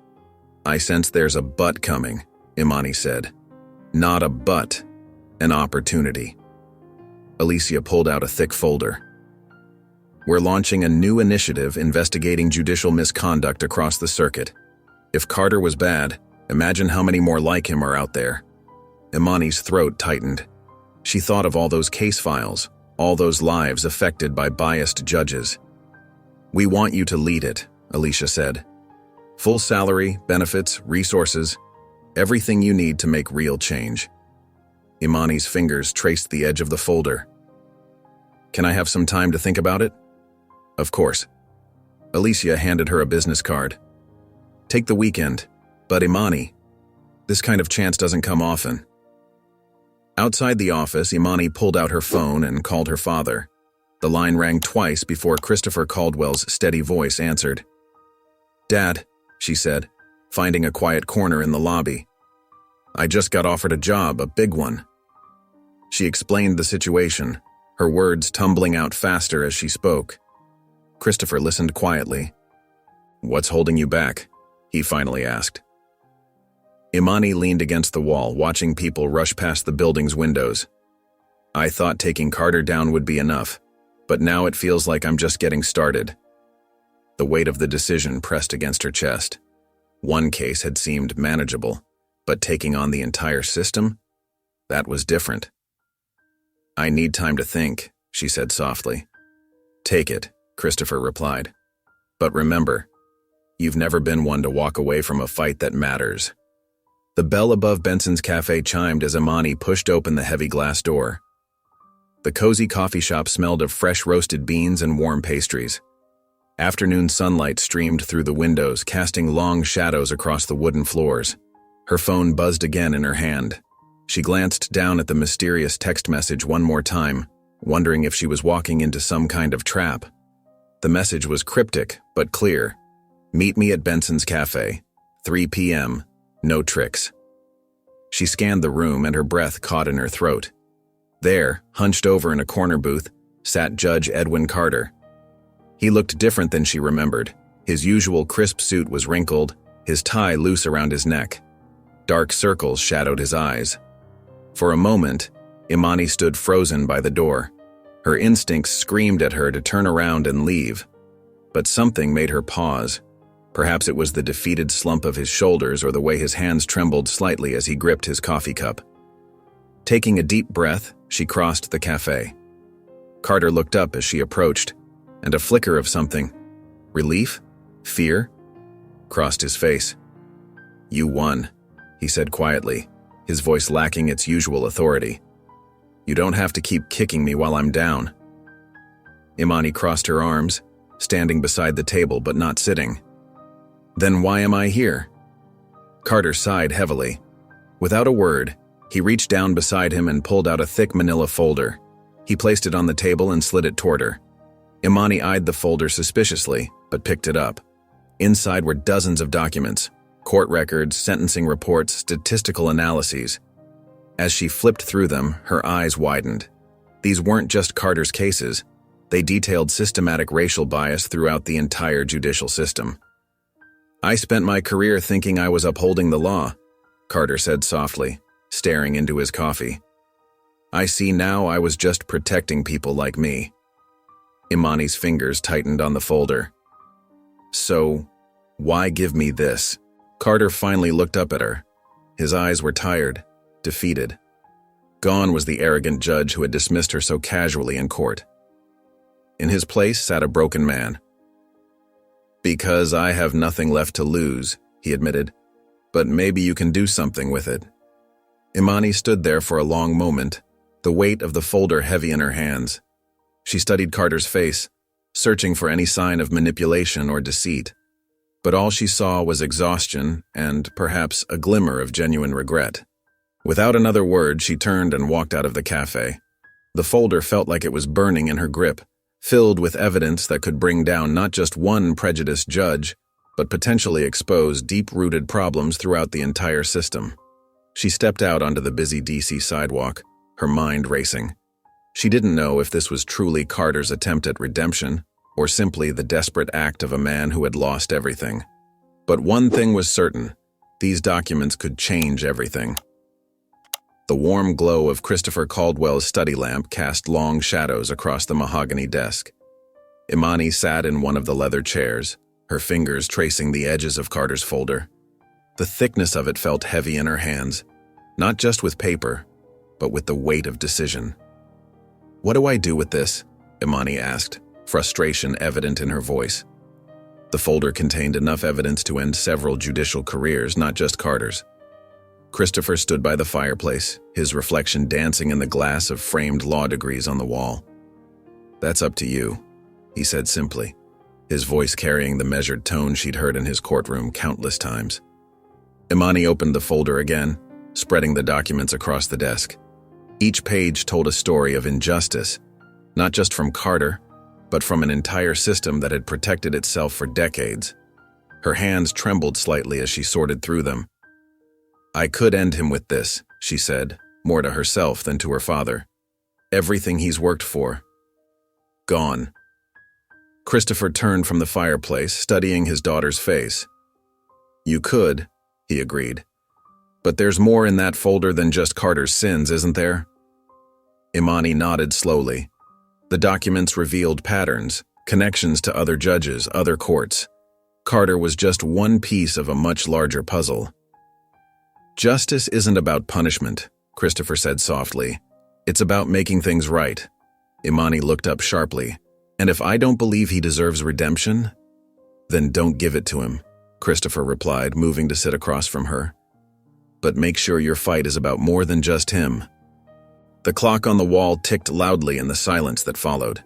A: I sense there's a but coming, Imani said. Not a but, an opportunity. Alicia pulled out a thick folder. We're launching a new initiative investigating judicial misconduct across the circuit. If Carter was bad, imagine how many more like him are out there. Imani's throat tightened. She thought of all those case files, all those lives affected by biased judges. We want you to lead it, Alicia said. Full salary, benefits, resources, everything you need to make real change. Imani's fingers traced the edge of the folder. Can I have some time to think about it? Of course. Alicia handed her a business card. Take the weekend, but Imani, this kind of chance doesn't come often. Outside the office, Imani pulled out her phone and called her father. The line rang twice before Christopher Caldwell's steady voice answered. Dad, she said, finding a quiet corner in the lobby. I just got offered a job, a big one. She explained the situation, her words tumbling out faster as she spoke. Christopher listened quietly. What's holding you back? He finally asked. Imani leaned against the wall, watching people rush past the building's windows. I thought taking Carter down would be enough, but now it feels like I'm just getting started. The weight of the decision pressed against her chest. One case had seemed manageable, but taking on the entire system? That was different. I need time to think, she said softly. Take it, Christopher replied. But remember, you've never been one to walk away from a fight that matters. The bell above Benson's Cafe chimed as Imani pushed open the heavy glass door. The cozy coffee shop smelled of fresh roasted beans and warm pastries. Afternoon sunlight streamed through the windows, casting long shadows across the wooden floors. Her phone buzzed again in her hand. She glanced down at the mysterious text message one more time, wondering if she was walking into some kind of trap. The message was cryptic, but clear. Meet me at Benson's Cafe, 3 p.m., no tricks. She scanned the room and her breath caught in her throat. There, hunched over in a corner booth, sat Judge Edwin Carter. He looked different than she remembered. His usual crisp suit was wrinkled, his tie loose around his neck. Dark circles shadowed his eyes. For a moment, Imani stood frozen by the door. Her instincts screamed at her to turn around and leave. But something made her pause. Perhaps it was the defeated slump of his shoulders or the way his hands trembled slightly as he gripped his coffee cup. Taking a deep breath, she crossed the cafe. Carter looked up as she approached, and a flicker of something, relief, fear, crossed his face. You won, he said quietly, his voice lacking its usual authority. You don't have to keep kicking me while I'm down. Imani crossed her arms, standing beside the table but not sitting. Then why am I here? Carter sighed heavily. Without a word, he reached down beside him and pulled out a thick manila folder. He placed it on the table and slid it toward her. Imani eyed the folder suspiciously, but picked it up. Inside were dozens of documents, court records, sentencing reports, statistical analyses. As she flipped through them, her eyes widened. These weren't just Carter's cases. They detailed systematic racial bias throughout the entire judicial system. I spent my career thinking I was upholding the law, Carter said softly, staring into his coffee. I see now I was just protecting people like me. Imani's fingers tightened on the folder. So, why give me this? Carter finally looked up at her. His eyes were tired, defeated. Gone was the arrogant judge who had dismissed her so casually in court. In his place sat a broken man. Because I have nothing left to lose, he admitted. But maybe you can do something with it. Imani stood there for a long moment, the weight of the folder heavy in her hands. She studied Carter's face, searching for any sign of manipulation or deceit. But all she saw was exhaustion and, perhaps, a glimmer of genuine regret. Without another word, she turned and walked out of the cafe. The folder felt like it was burning in her grip, filled with evidence that could bring down not just one prejudiced judge, but potentially expose deep-rooted problems throughout the entire system. She stepped out onto the busy DC sidewalk, her mind racing. She didn't know if this was truly Carter's attempt at redemption, or simply the desperate act of a man who had lost everything. But one thing was certain: these documents could change everything. The warm glow of Christopher Caldwell's study lamp cast long shadows across the mahogany desk. Imani sat in one of the leather chairs, her fingers tracing the edges of Carter's folder. The thickness of it felt heavy in her hands, not just with paper, but with the weight of decision. "What do I do with this?" Imani asked, frustration evident in her voice. The folder contained enough evidence to end several judicial careers, not just Carter's. Christopher stood by the fireplace, his reflection dancing in the glass of framed law degrees on the wall. "That's up to you," he said simply, his voice carrying the measured tone she'd heard in his courtroom countless times. Imani opened the folder again, spreading the documents across the desk. Each page told a story of injustice, not just from Carter, but from an entire system that had protected itself for decades. Her hands trembled slightly as she sorted through them. "I could end him with this," she said, more to herself than to her father. "Everything he's worked for. Gone." Christopher turned from the fireplace, studying his daughter's face. "You could," he agreed. "But there's more in that folder than just Carter's sins, isn't there?" Imani nodded slowly. The documents revealed patterns, connections to other judges, other courts. Carter was just one piece of a much larger puzzle. "Justice isn't about punishment," Christopher said softly. "It's about making things right." Imani looked up sharply. "And if I don't believe he deserves redemption, then don't give it to him," Christopher replied, moving to sit across from her. "But make sure your fight is about more than just him." The clock on the wall ticked loudly in the silence that followed.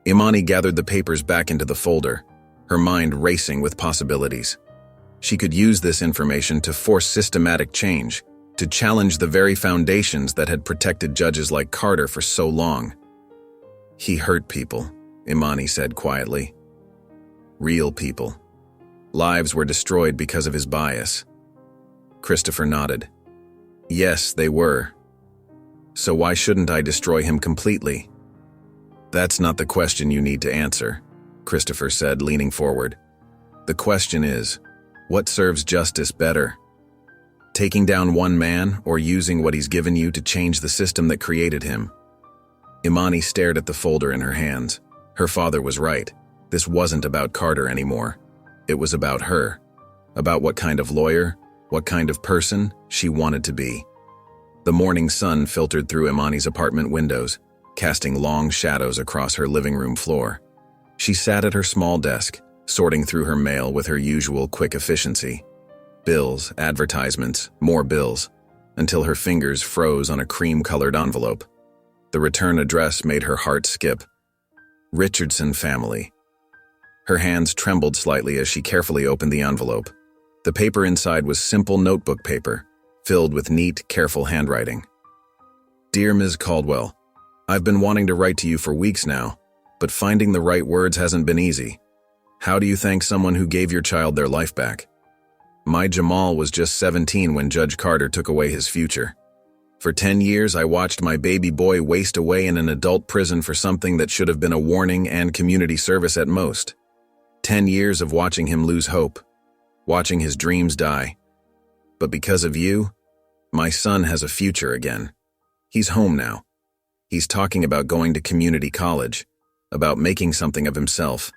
A: Imani gathered the papers back into the folder, her mind racing with possibilities. She could use this information to force systematic change, to challenge the very foundations that had protected judges like Carter for so long. "He hurt people," Imani said quietly. "Real people. Lives were destroyed because of his bias." Christopher nodded. "Yes, they were. So why shouldn't I destroy him completely?" "That's not the question you need to answer," Christopher said, leaning forward. "The question is, what serves justice better? Taking down one man or using what he's given you to change the system that created him?" Imani stared at the folder in her hands. Her father was right. This wasn't about Carter anymore. It was about her. About what kind of lawyer, what kind of person she wanted to be. The morning sun filtered through Imani's apartment windows, casting long shadows across her living room floor. She sat at her small desk, sorting through her mail with her usual quick efficiency. Bills, advertisements, more bills, until her fingers froze on a cream-colored envelope. The return address made her heart skip. Richardson family. Her hands trembled slightly as she carefully opened the envelope. The paper inside was simple notebook paper, filled with neat, careful handwriting. "Dear Ms. Caldwell, I've been wanting to write to you for weeks now, but finding the right words hasn't been easy. How do you thank someone who gave your child their life back? My Jamal was just 17 when Judge Carter took away his future. For 10 years, I watched my baby boy waste away in an adult prison for something that should have been a warning and community service at most. 10 years of watching him lose hope, watching his dreams die. But because of you, my son has a future again. He's home now. He's talking about going to community college, about making something of himself.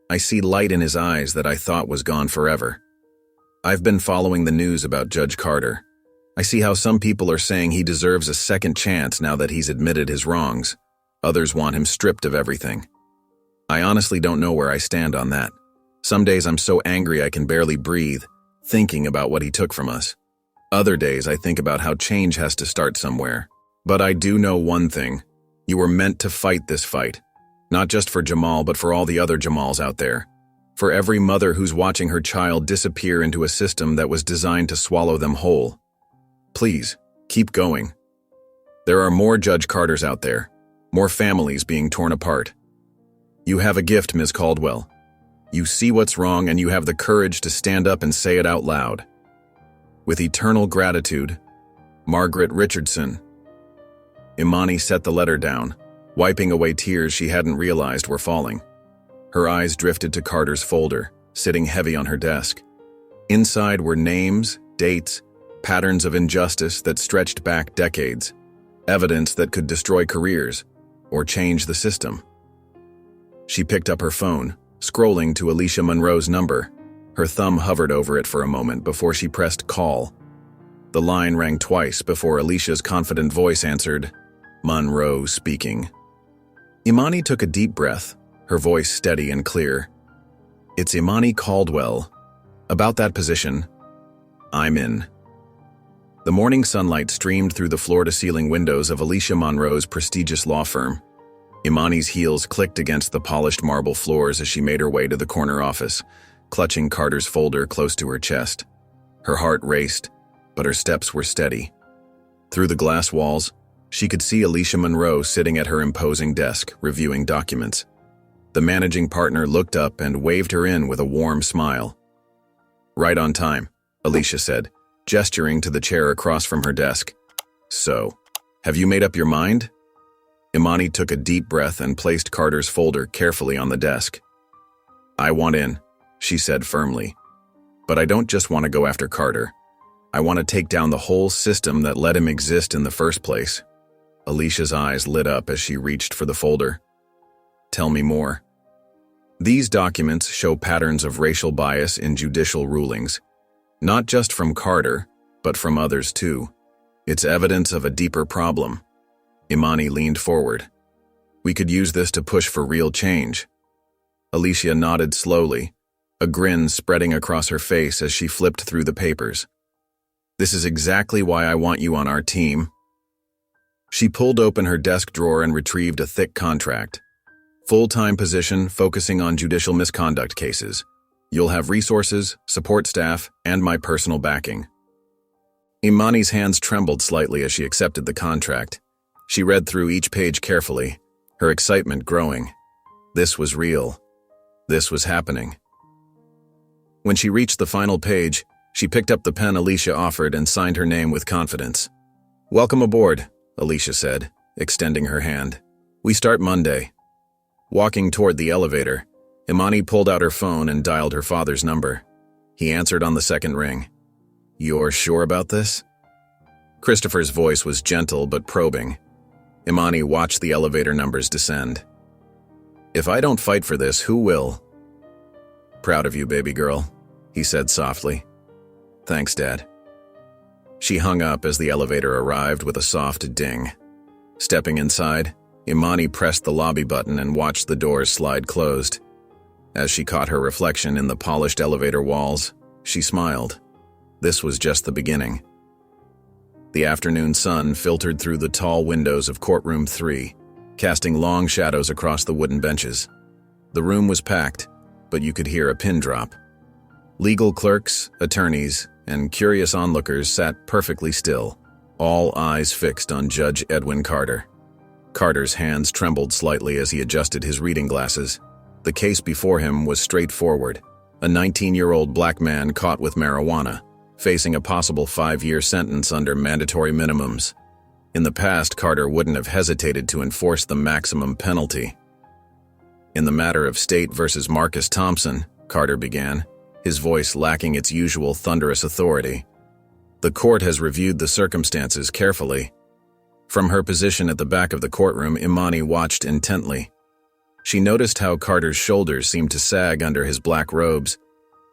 A: I see light in his eyes that I thought was gone forever. I've been following the news about Judge Carter. I see how some people are saying he deserves a second chance now that he's admitted his wrongs. Others want him stripped of everything. I honestly don't know where I stand on that. Some days I'm so angry I can barely breathe, thinking about what he took from us. Other days I think about how change has to start somewhere. But I do know one thing. You were meant to fight this fight. Not just for Jamal, but for all the other Jamals out there. For every mother who's watching her child disappear into a system that was designed to swallow them whole. Please, keep going. There are more Judge Carters out there, more families being torn apart. You have a gift, Ms. Caldwell. You see what's wrong and you have the courage to stand up and say it out loud. With eternal gratitude, Margaret Richardson. Imani set the letter down, wiping away tears she hadn't realized were falling. Her eyes drifted to Carter's folder, sitting heavy on her desk. Inside were names, dates, patterns of injustice that stretched back decades, evidence that could destroy careers or change the system. She picked up her phone, scrolling to Alicia Monroe's number. Her thumb hovered over it for a moment before she pressed call. The line rang twice before Alicia's confident voice answered, "Monroe speaking." Imani took a deep breath, her voice steady and clear. "It's Imani Caldwell. About that position, I'm in." The morning sunlight streamed through the floor-to-ceiling windows of Alicia Monroe's prestigious law firm. Imani's heels clicked against the polished marble floors as she made her way to the corner office, clutching Carter's folder close to her chest. Her heart raced, but her steps were steady. Through the glass walls, she could see Alicia Monroe sitting at her imposing desk, reviewing documents. The managing partner looked up and waved her in with a warm smile. "Right on time," Alicia said, gesturing to the chair across from her desk. "So, have you made up your mind?" Imani took a deep breath and placed Carter's folder carefully on the desk. "I want in," she said firmly. "But I don't just want to go after Carter. I want to take down the whole system that let him exist in the first place." Alicia's eyes lit up as she reached for the folder. "Tell me more." These documents show patterns of racial bias in judicial rulings, not just from Carter, but from others too. It's evidence of a deeper problem. Imani leaned forward. "We could use this to push for real change." Alicia nodded slowly, a grin spreading across her face as she flipped through the papers. "This is exactly why I want you on our team." She pulled open her desk drawer and retrieved a thick contract. "Full-time position focusing on judicial misconduct cases. You'll have resources, support staff, and my personal backing." Imani's hands trembled slightly as she accepted the contract. She read through each page carefully, her excitement growing. This was real. This was happening. When she reached the final page, she picked up the pen Alicia offered and signed her name with confidence. "Welcome aboard," Alicia said, extending her hand. "We start Monday." Walking toward the elevator, Imani pulled out her phone and dialed her father's number. He answered on the second ring. "You're sure about this?" Christopher's voice was gentle but probing. Imani watched the elevator numbers descend. "If I don't fight for this, who will?" "Proud of you, baby girl," he said softly. "Thanks, Dad." She hung up as the elevator arrived with a soft ding. Stepping inside, Imani pressed the lobby button and watched the doors slide closed. As she caught her reflection in the polished elevator walls, she smiled. This was just the beginning. The afternoon sun filtered through the tall windows of Courtroom 3, casting long shadows across the wooden benches. The room was packed, but you could hear a pin drop. Legal clerks, attorneys, and curious onlookers sat perfectly still, all eyes fixed on Judge Edwin Carter. Carter's hands trembled slightly as he adjusted his reading glasses. The case before him was straightforward. A 19-year-old black man caught with marijuana, facing a possible 5-year sentence under mandatory minimums. In the past, Carter wouldn't have hesitated to enforce the maximum penalty. "In the matter of State versus Marcus Thompson," Carter began, his voice lacking its usual thunderous authority, "the court has reviewed the circumstances carefully." From her position at the back of the courtroom, Imani watched intently. She noticed how Carter's shoulders seemed to sag under his black robes,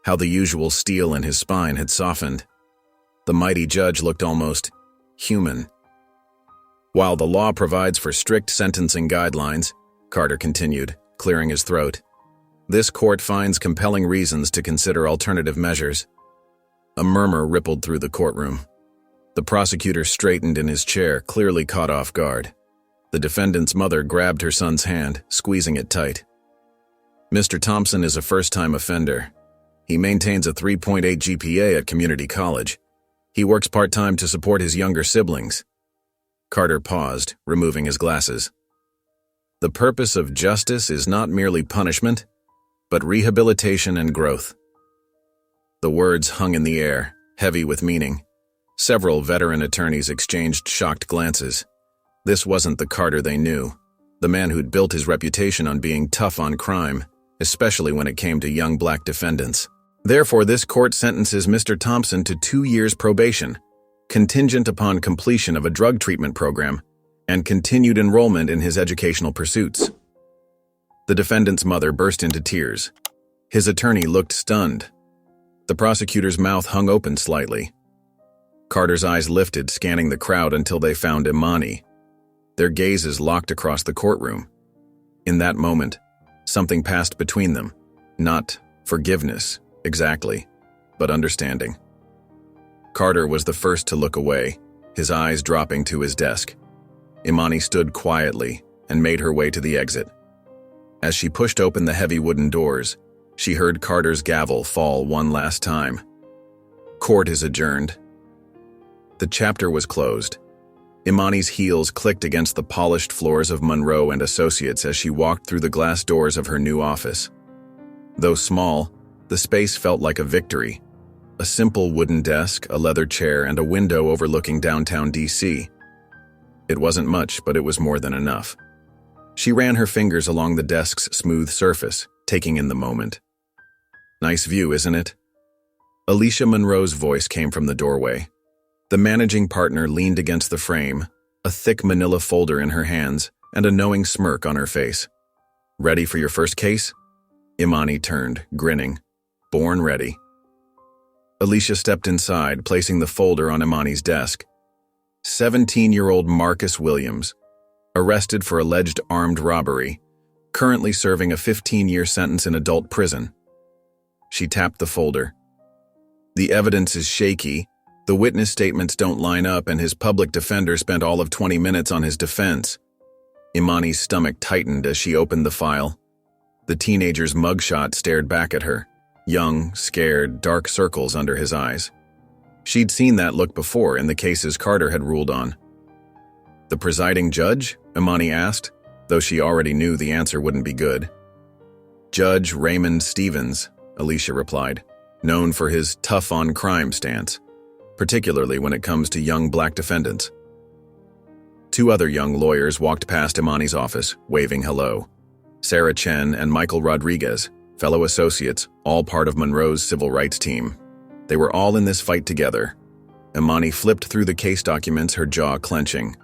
A: how the usual steel in his spine had softened. The mighty judge looked almost human. "While the law provides for strict sentencing guidelines," Carter continued, clearing his throat, "this court finds compelling reasons to consider alternative measures." A murmur rippled through the courtroom. The prosecutor straightened in his chair, clearly caught off guard. The defendant's mother grabbed her son's hand, squeezing it tight. Mr. Thompson is a first-time offender. He maintains a 3.8 GPA at community college. He works part-time to support his younger siblings. Carter paused, removing his glasses. The purpose of justice is not merely punishment, but rehabilitation and growth. The words hung in the air, heavy with meaning. Several veteran attorneys exchanged shocked glances. This wasn't the Carter they knew, the man who'd built his reputation on being tough on crime, especially when it came to young black defendants. Therefore, this court sentences Mr. Thompson to 2 years probation, contingent upon completion of a drug treatment program and continued enrollment in his educational pursuits. The defendant's mother burst into tears. His attorney looked stunned. The prosecutor's mouth hung open slightly. Carter's eyes lifted, scanning the crowd until they found Imani. Their gazes locked across the courtroom. In that moment, something passed between them. Not forgiveness, exactly, but understanding. Carter was the first to look away, his eyes dropping to his desk. Imani stood quietly and made her way to the exit. As she pushed open the heavy wooden doors, she heard Carter's gavel fall one last time. Court is adjourned. The chapter was closed. Imani's heels clicked against the polished floors of Monroe and Associates as she walked through the glass doors of her new office. Though small, the space felt like a victory. A simple wooden desk, a leather chair, and a window overlooking downtown DC. It wasn't much, but it was more than enough. She ran her fingers along the desk's smooth surface, taking in the moment. Nice view, isn't it? Alicia Monroe's voice came from the doorway. The managing partner leaned against the frame, a thick manila folder in her hands and a knowing smirk on her face. Ready for your first case? Imani turned, grinning. Born ready. Alicia stepped inside, placing the folder on Imani's desk. 17-year-old Marcus Williams, arrested for alleged armed robbery, currently serving a 15-year sentence in adult prison. She tapped the folder. The evidence is shaky. The witness statements don't line up, and his public defender spent all of 20 minutes on his defense. Imani's stomach tightened as she opened the file. The teenager's mugshot stared back at her, young, scared, dark circles under his eyes. She'd seen that look before in the cases Carter had ruled on. The presiding judge? Imani asked, though she already knew the answer wouldn't be good. Judge Raymond Stevens, Alicia replied, known for his tough-on-crime stance, particularly when it comes to young black defendants. 2 other young lawyers walked past Imani's office, waving hello. Sarah Chen and Michael Rodriguez, fellow associates, all part of Monroe's civil rights team. They were all in this fight together. Imani flipped through the case documents, her jaw clenching.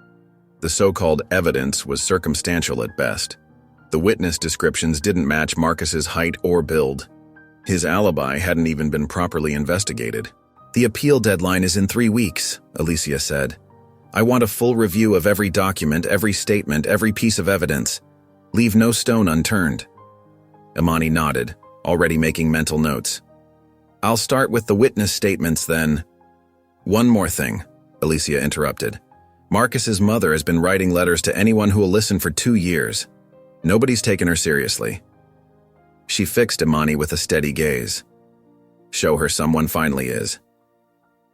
A: The so-called evidence was circumstantial at best. The witness descriptions didn't match Marcus's height or build. His alibi hadn't even been properly investigated. The appeal deadline is in 3 weeks, Alicia said. I want a full review of every document, every statement, every piece of evidence. Leave no stone unturned. Imani nodded, already making mental notes. I'll start with the witness statements then. One more thing, Alicia interrupted. Marcus's mother has been writing letters to anyone who will listen for 2 years. Nobody's taken her seriously. She fixed Imani with a steady gaze. Show her someone finally is.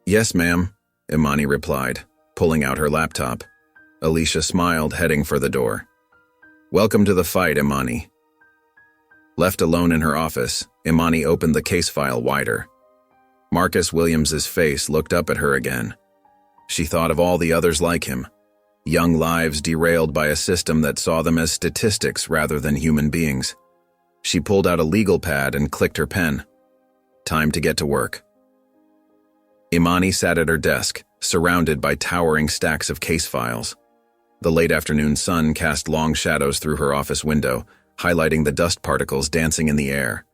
A: Yes, ma'am, Imani replied, pulling out her laptop. Alicia smiled, heading for the door. Welcome to the fight, Imani. Left alone in her office, Imani opened the case file wider. Marcus Williams's face looked up at her again. She thought of all the others like him, young lives derailed by a system that saw them as statistics rather than human beings. She pulled out a legal pad and clicked her pen. Time to get to work. Imani sat at her desk, surrounded by towering stacks of case files. The late afternoon sun cast long shadows through her office window, highlighting the dust particles dancing in the air.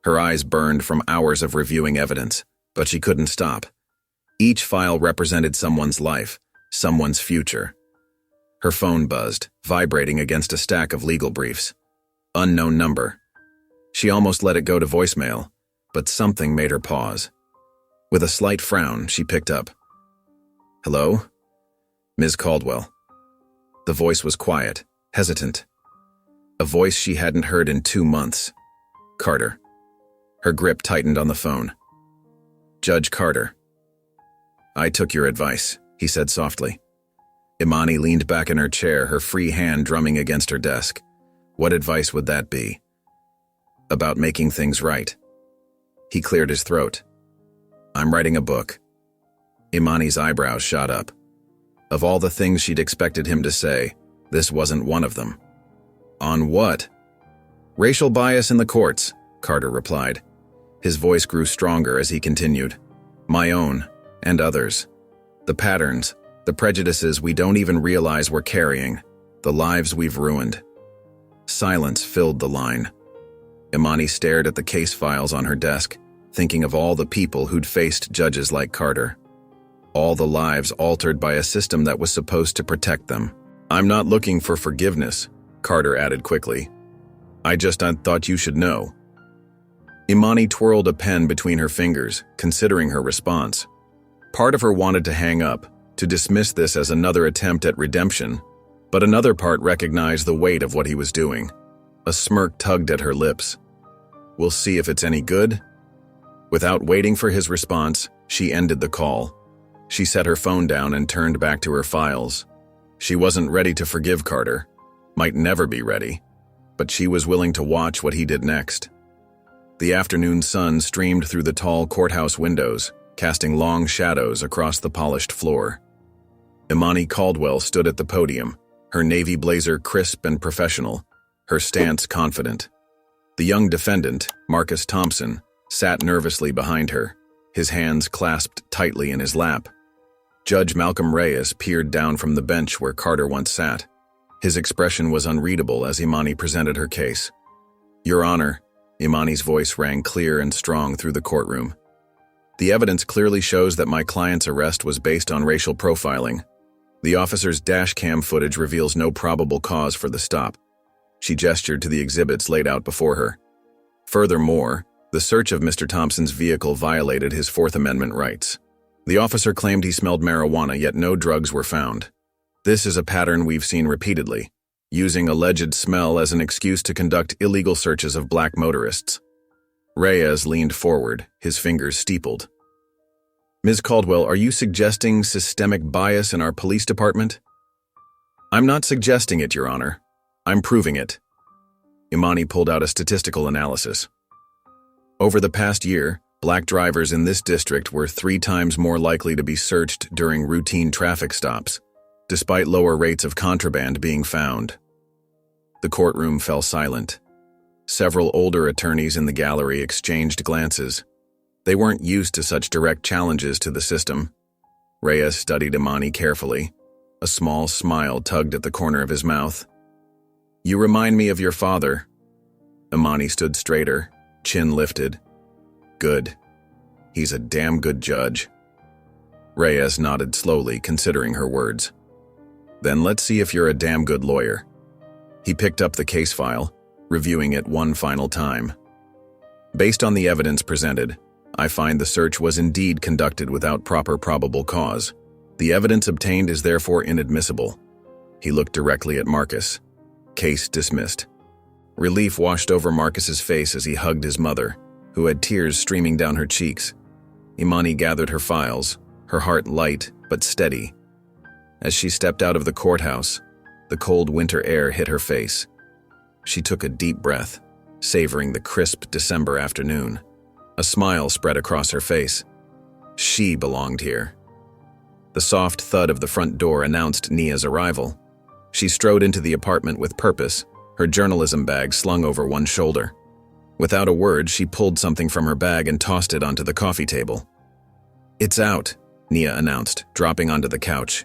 A: Her eyes burned from hours of reviewing evidence, but she couldn't stop. Each file represented someone's life, someone's future. Her phone buzzed, vibrating against a stack of legal briefs. Unknown number. She almost let it go to voicemail, but something made her pause. With a slight frown, she picked up. Hello? Ms. Caldwell. The voice was quiet, hesitant. A voice she hadn't heard in 2 months. Carter. Her grip tightened on the phone. Judge Carter. I took your advice, he said softly. Imani leaned back in her chair, her free hand drumming against her desk. What advice would that be? About making things right. He cleared his throat. I'm writing a book. Imani's eyebrows shot up. Of all the things she'd expected him to say, this wasn't one of them. On what? Racial bias in the courts, Carter replied. His voice grew stronger as he continued. My own, and others. The patterns, the prejudices we don't even realize we're carrying, the lives we've ruined. Silence filled the line. Imani stared at the case files on her desk, thinking of all the people who'd faced judges like Carter. All the lives altered by a system that was supposed to protect them. I'm not looking for forgiveness, Carter added quickly. I thought you should know. Imani twirled a pen between her fingers, considering her response. Part of her wanted to hang up, to dismiss this as another attempt at redemption, but another part recognized the weight of what he was doing. A smirk tugged at her lips. We'll see if it's any good. Without waiting for his response, she ended the call. She set her phone down and turned back to her files. She wasn't ready to forgive Carter. Might never be ready. But she was willing to watch what he did next. The afternoon sun streamed through the tall courthouse windows, casting long shadows across the polished floor. Imani Caldwell stood at the podium, her navy blazer crisp and professional, her stance confident. The young defendant, Marcus Thompson, sat nervously behind her, his hands clasped tightly in his lap. Judge Malcolm Reyes peered down from the bench where Carter once sat. His expression was unreadable as Imani presented her case. Your Honor, Imani's voice rang clear and strong through the courtroom. The evidence clearly shows that my client's arrest was based on racial profiling. The officer's dashcam footage reveals no probable cause for the stop. She gestured to the exhibits laid out before her. Furthermore, the search of Mr. Thompson's vehicle violated his Fourth Amendment rights. The officer claimed he smelled marijuana, yet no drugs were found. This is a pattern we've seen repeatedly, using alleged smell as an excuse to conduct illegal searches of black motorists. Reyes leaned forward, his fingers steepled. Ms. Caldwell, are you suggesting systemic bias in our police department? I'm not suggesting it, Your Honor. I'm proving it. Imani pulled out a statistical analysis. Over the past year, black drivers in this district were 3 times more likely to be searched during routine traffic stops, despite lower rates of contraband being found. The courtroom fell silent. Several older attorneys in the gallery exchanged glances. They weren't used to such direct challenges to the system. Reyes studied Imani carefully. A small smile tugged at the corner of his mouth. You remind me of your father. Imani stood straighter, chin lifted. Good. He's a damn good judge. Reyes nodded slowly, considering her words. Then let's see if you're a damn good lawyer. He picked up the case file, reviewing it one final time. Based on the evidence presented, I find the search was indeed conducted without proper probable cause. The evidence obtained is therefore inadmissible. He looked directly at Marcus. Case dismissed. Relief washed over Marcus's face as he hugged his mother, who had tears streaming down her cheeks. Imani gathered her files, her heart light but steady. As she stepped out of the courthouse, the cold winter air hit her face. She took a deep breath, savoring the crisp December afternoon. A smile spread across her face. She belonged here. The soft thud of the front door announced Nia's arrival. She strode into the apartment with purpose, her journalism bag slung over one shoulder. Without a word, she pulled something from her bag and tossed it onto the coffee table. It's out, Nia announced, dropping onto the couch.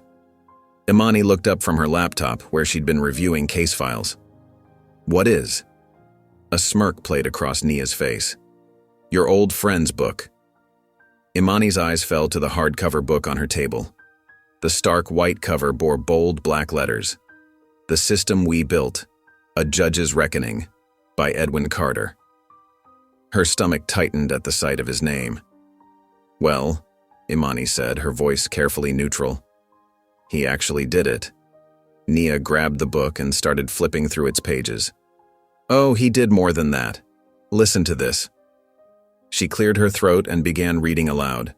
A: Imani looked up from her laptop, where she'd been reviewing case files. What is? A smirk played across Nia's face. Your old friend's book. Imani's eyes fell to the hardcover book on her table. The stark white cover bore bold black letters. The System We Built, A Judge's Reckoning, by Edwin Carter. Her stomach tightened at the sight of his name. Well, Imani said, her voice carefully neutral. He actually did it. Nia grabbed the book and started flipping through its pages. Oh, he did more than that. Listen to this. She cleared her throat and began reading aloud.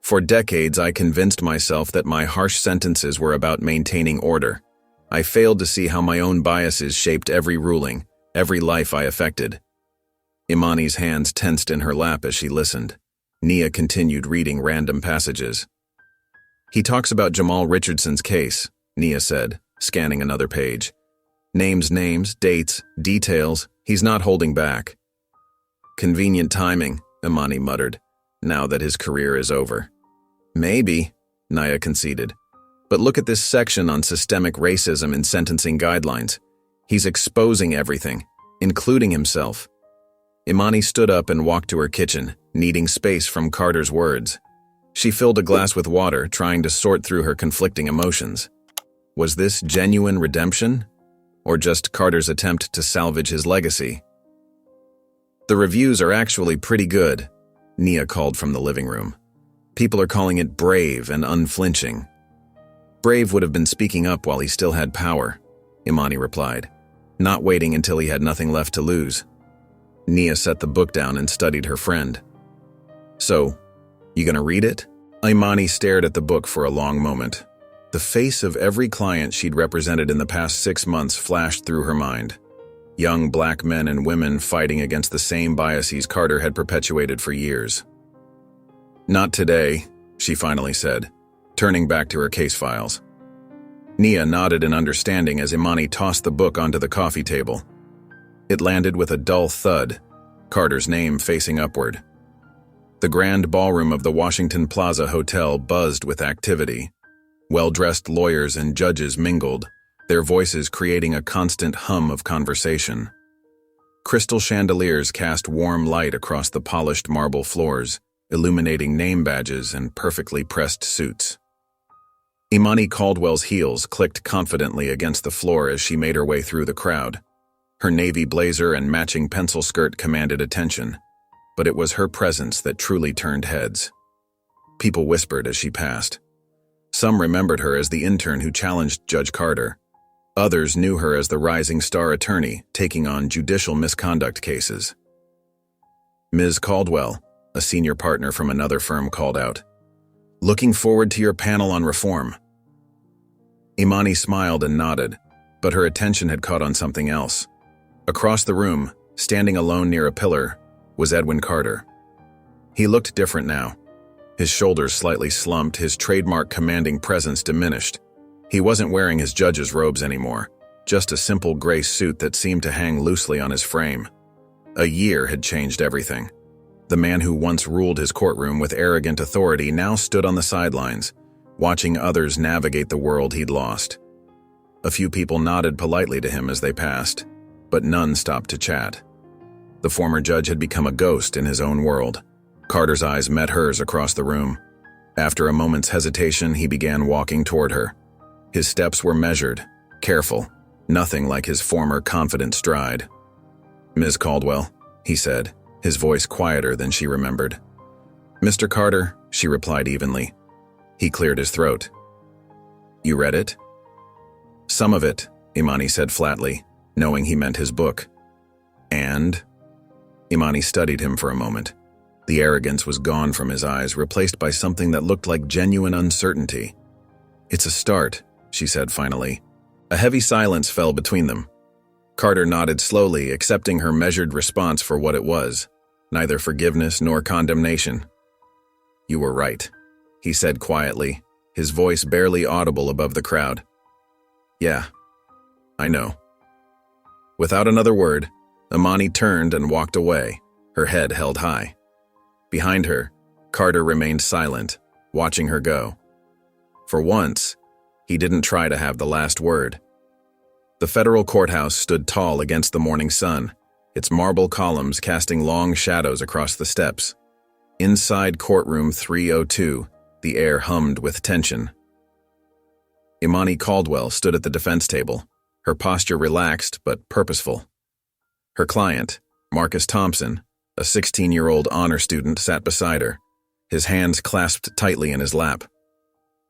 A: For decades, I convinced myself that my harsh sentences were about maintaining order. I failed to see how my own biases shaped every ruling, every life I affected. Imani's hands tensed in her lap as she listened. Nia continued reading random passages. He talks about Jamal Richardson's case, Nia said, scanning another page. Names, dates, details, he's not holding back. Convenient timing, Imani muttered, now that his career is over. Maybe, Nia conceded. But look at this section on systemic racism in sentencing guidelines. He's exposing everything, including himself. Imani stood up and walked to her kitchen, needing space from Carter's words. She filled a glass with water, trying to sort through her conflicting emotions. Was this genuine redemption? Or just Carter's attempt to salvage his legacy? The reviews are actually pretty good, Nia called from the living room. People are calling it brave and unflinching. Brave would have been speaking up while he still had power, Imani replied, not waiting until he had nothing left to lose. Nia set the book down and studied her friend. So, you gonna read it? Imani stared at the book for a long moment. The face of every client she'd represented in the past 6 months flashed through her mind. Young black men and women fighting against the same biases Carter had perpetuated for years. Not today, she finally said, turning back to her case files. Nia nodded in understanding as Imani tossed the book onto the coffee table. It landed with a dull thud, Carter's name facing upward. The grand ballroom of the Washington Plaza Hotel buzzed with activity. Well-dressed lawyers and judges mingled, their voices creating a constant hum of conversation. Crystal chandeliers cast warm light across the polished marble floors, illuminating name badges and perfectly pressed suits. Imani Caldwell's heels clicked confidently against the floor as she made her way through the crowd. Her navy blazer and matching pencil skirt commanded attention, but it was her presence that truly turned heads. People whispered as she passed. Some remembered her as the intern who challenged Judge Carter. Others knew her as the rising star attorney taking on judicial misconduct cases. Ms. Caldwell, a senior partner from another firm, called out, "Looking forward to your panel on reform." Imani smiled and nodded, but her attention had caught on something else. Across the room, standing alone near a pillar, was Edwin Carter. He looked different now. His shoulders slightly slumped, his trademark commanding presence diminished. He wasn't wearing his judge's robes anymore, just a simple gray suit that seemed to hang loosely on his frame. A year had changed everything. The man who once ruled his courtroom with arrogant authority now stood on the sidelines, watching others navigate the world he'd lost. A few people nodded politely to him as they passed, but none stopped to chat. The former judge had become a ghost in his own world. Carter's eyes met hers across the room. After a moment's hesitation, he began walking toward her. His steps were measured, careful, nothing like his former confident stride. "Ms. Caldwell," he said, his voice quieter than she remembered. "Mr. Carter," she replied evenly. He cleared his throat. "You read it?" "Some of it," Imani said flatly, knowing he meant his book. "And?" Imani studied him for a moment. The arrogance was gone from his eyes, replaced by something that looked like genuine uncertainty. "It's a start," she said finally. A heavy silence fell between them. Carter nodded slowly, accepting her measured response for what it was, neither forgiveness nor condemnation. "You were right," he said quietly, his voice barely audible above the crowd. "Yeah, I know." Without another word, Imani turned and walked away, her head held high. Behind her, Carter remained silent, watching her go. For once, he didn't try to have the last word. The federal courthouse stood tall against the morning sun, its marble columns casting long shadows across the steps. Inside courtroom 302, the air hummed with tension. Imani Caldwell stood at the defense table, her posture relaxed but purposeful. Her client, Marcus Thompson, a 16-year-old honor student, sat beside her, his hands clasped tightly in his lap.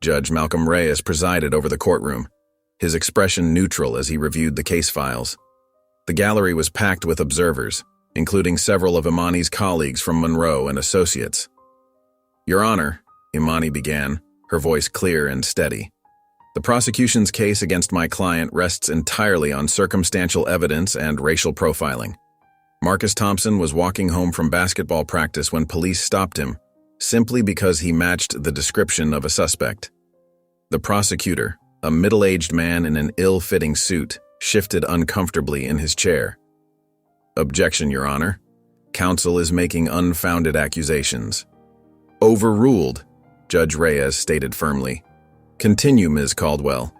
A: Judge Malcolm Reyes presided over the courtroom, his expression neutral as he reviewed the case files. The gallery was packed with observers, including several of Imani's colleagues from Monroe and Associates. "Your Honor," Imani began, her voice clear and steady. "The prosecution's case against my client rests entirely on circumstantial evidence and racial profiling. Marcus Thompson was walking home from basketball practice when police stopped him, simply because he matched the description of a suspect." The prosecutor, a middle-aged man in an ill-fitting suit, shifted uncomfortably in his chair. "Objection, Your Honor. Counsel is making unfounded accusations." "Overruled," Judge Reyes stated firmly. "Continue, Ms. Caldwell."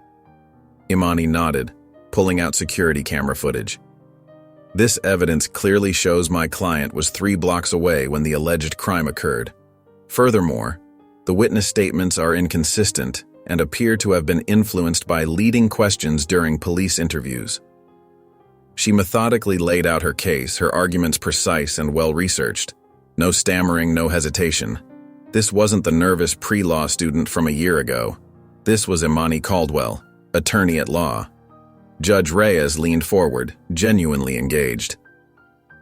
A: Imani nodded, pulling out security camera footage. "This evidence clearly shows my client was 3 blocks away when the alleged crime occurred. Furthermore, the witness statements are inconsistent and appear to have been influenced by leading questions during police interviews." She methodically laid out her case, her arguments precise and well-researched. No stammering, no hesitation. This wasn't the nervous pre-law student from a year ago. This was Imani Caldwell, attorney at law. Judge Reyes leaned forward, genuinely engaged.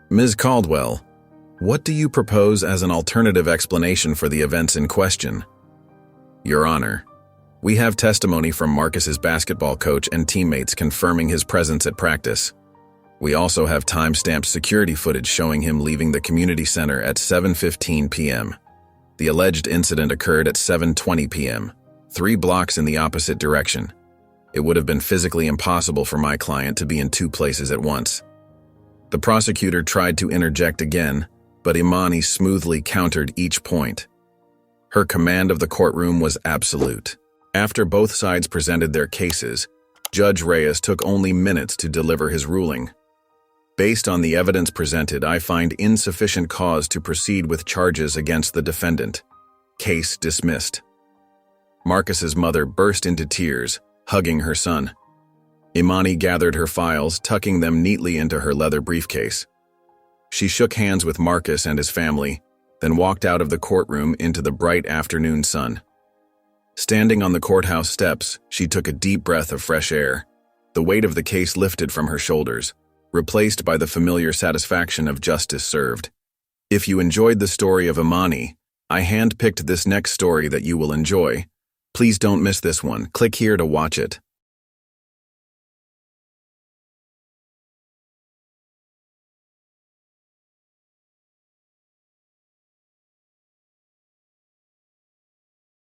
A: "Ms. Caldwell, what do you propose as an alternative explanation for the events in question?" "Your Honor, we have testimony from Marcus's basketball coach and teammates confirming his presence at practice. We also have time-stamped security footage showing him leaving the community center at 7:15 p.m. The alleged incident occurred at 7:20 p.m., 3 blocks in the opposite direction. It would have been physically impossible for my client to be in 2 places at once." The prosecutor tried to interject again, but Imani smoothly countered each point. Her command of the courtroom was absolute. After both sides presented their cases, Judge Reyes took only minutes to deliver his ruling. "Based on the evidence presented, I find insufficient cause to proceed with charges against the defendant. Case dismissed." Marcus's mother burst into tears, hugging her son. Imani gathered her files, tucking them neatly into her leather briefcase. She shook hands with Marcus and his family, then walked out of the courtroom into the bright afternoon sun. Standing on the courthouse steps, she took a deep breath of fresh air. The weight of the case lifted from her shoulders, replaced by the familiar satisfaction of justice served. If you enjoyed the story of Imani, I handpicked this next story that you will enjoy. Please don't miss this one. Click here to watch it.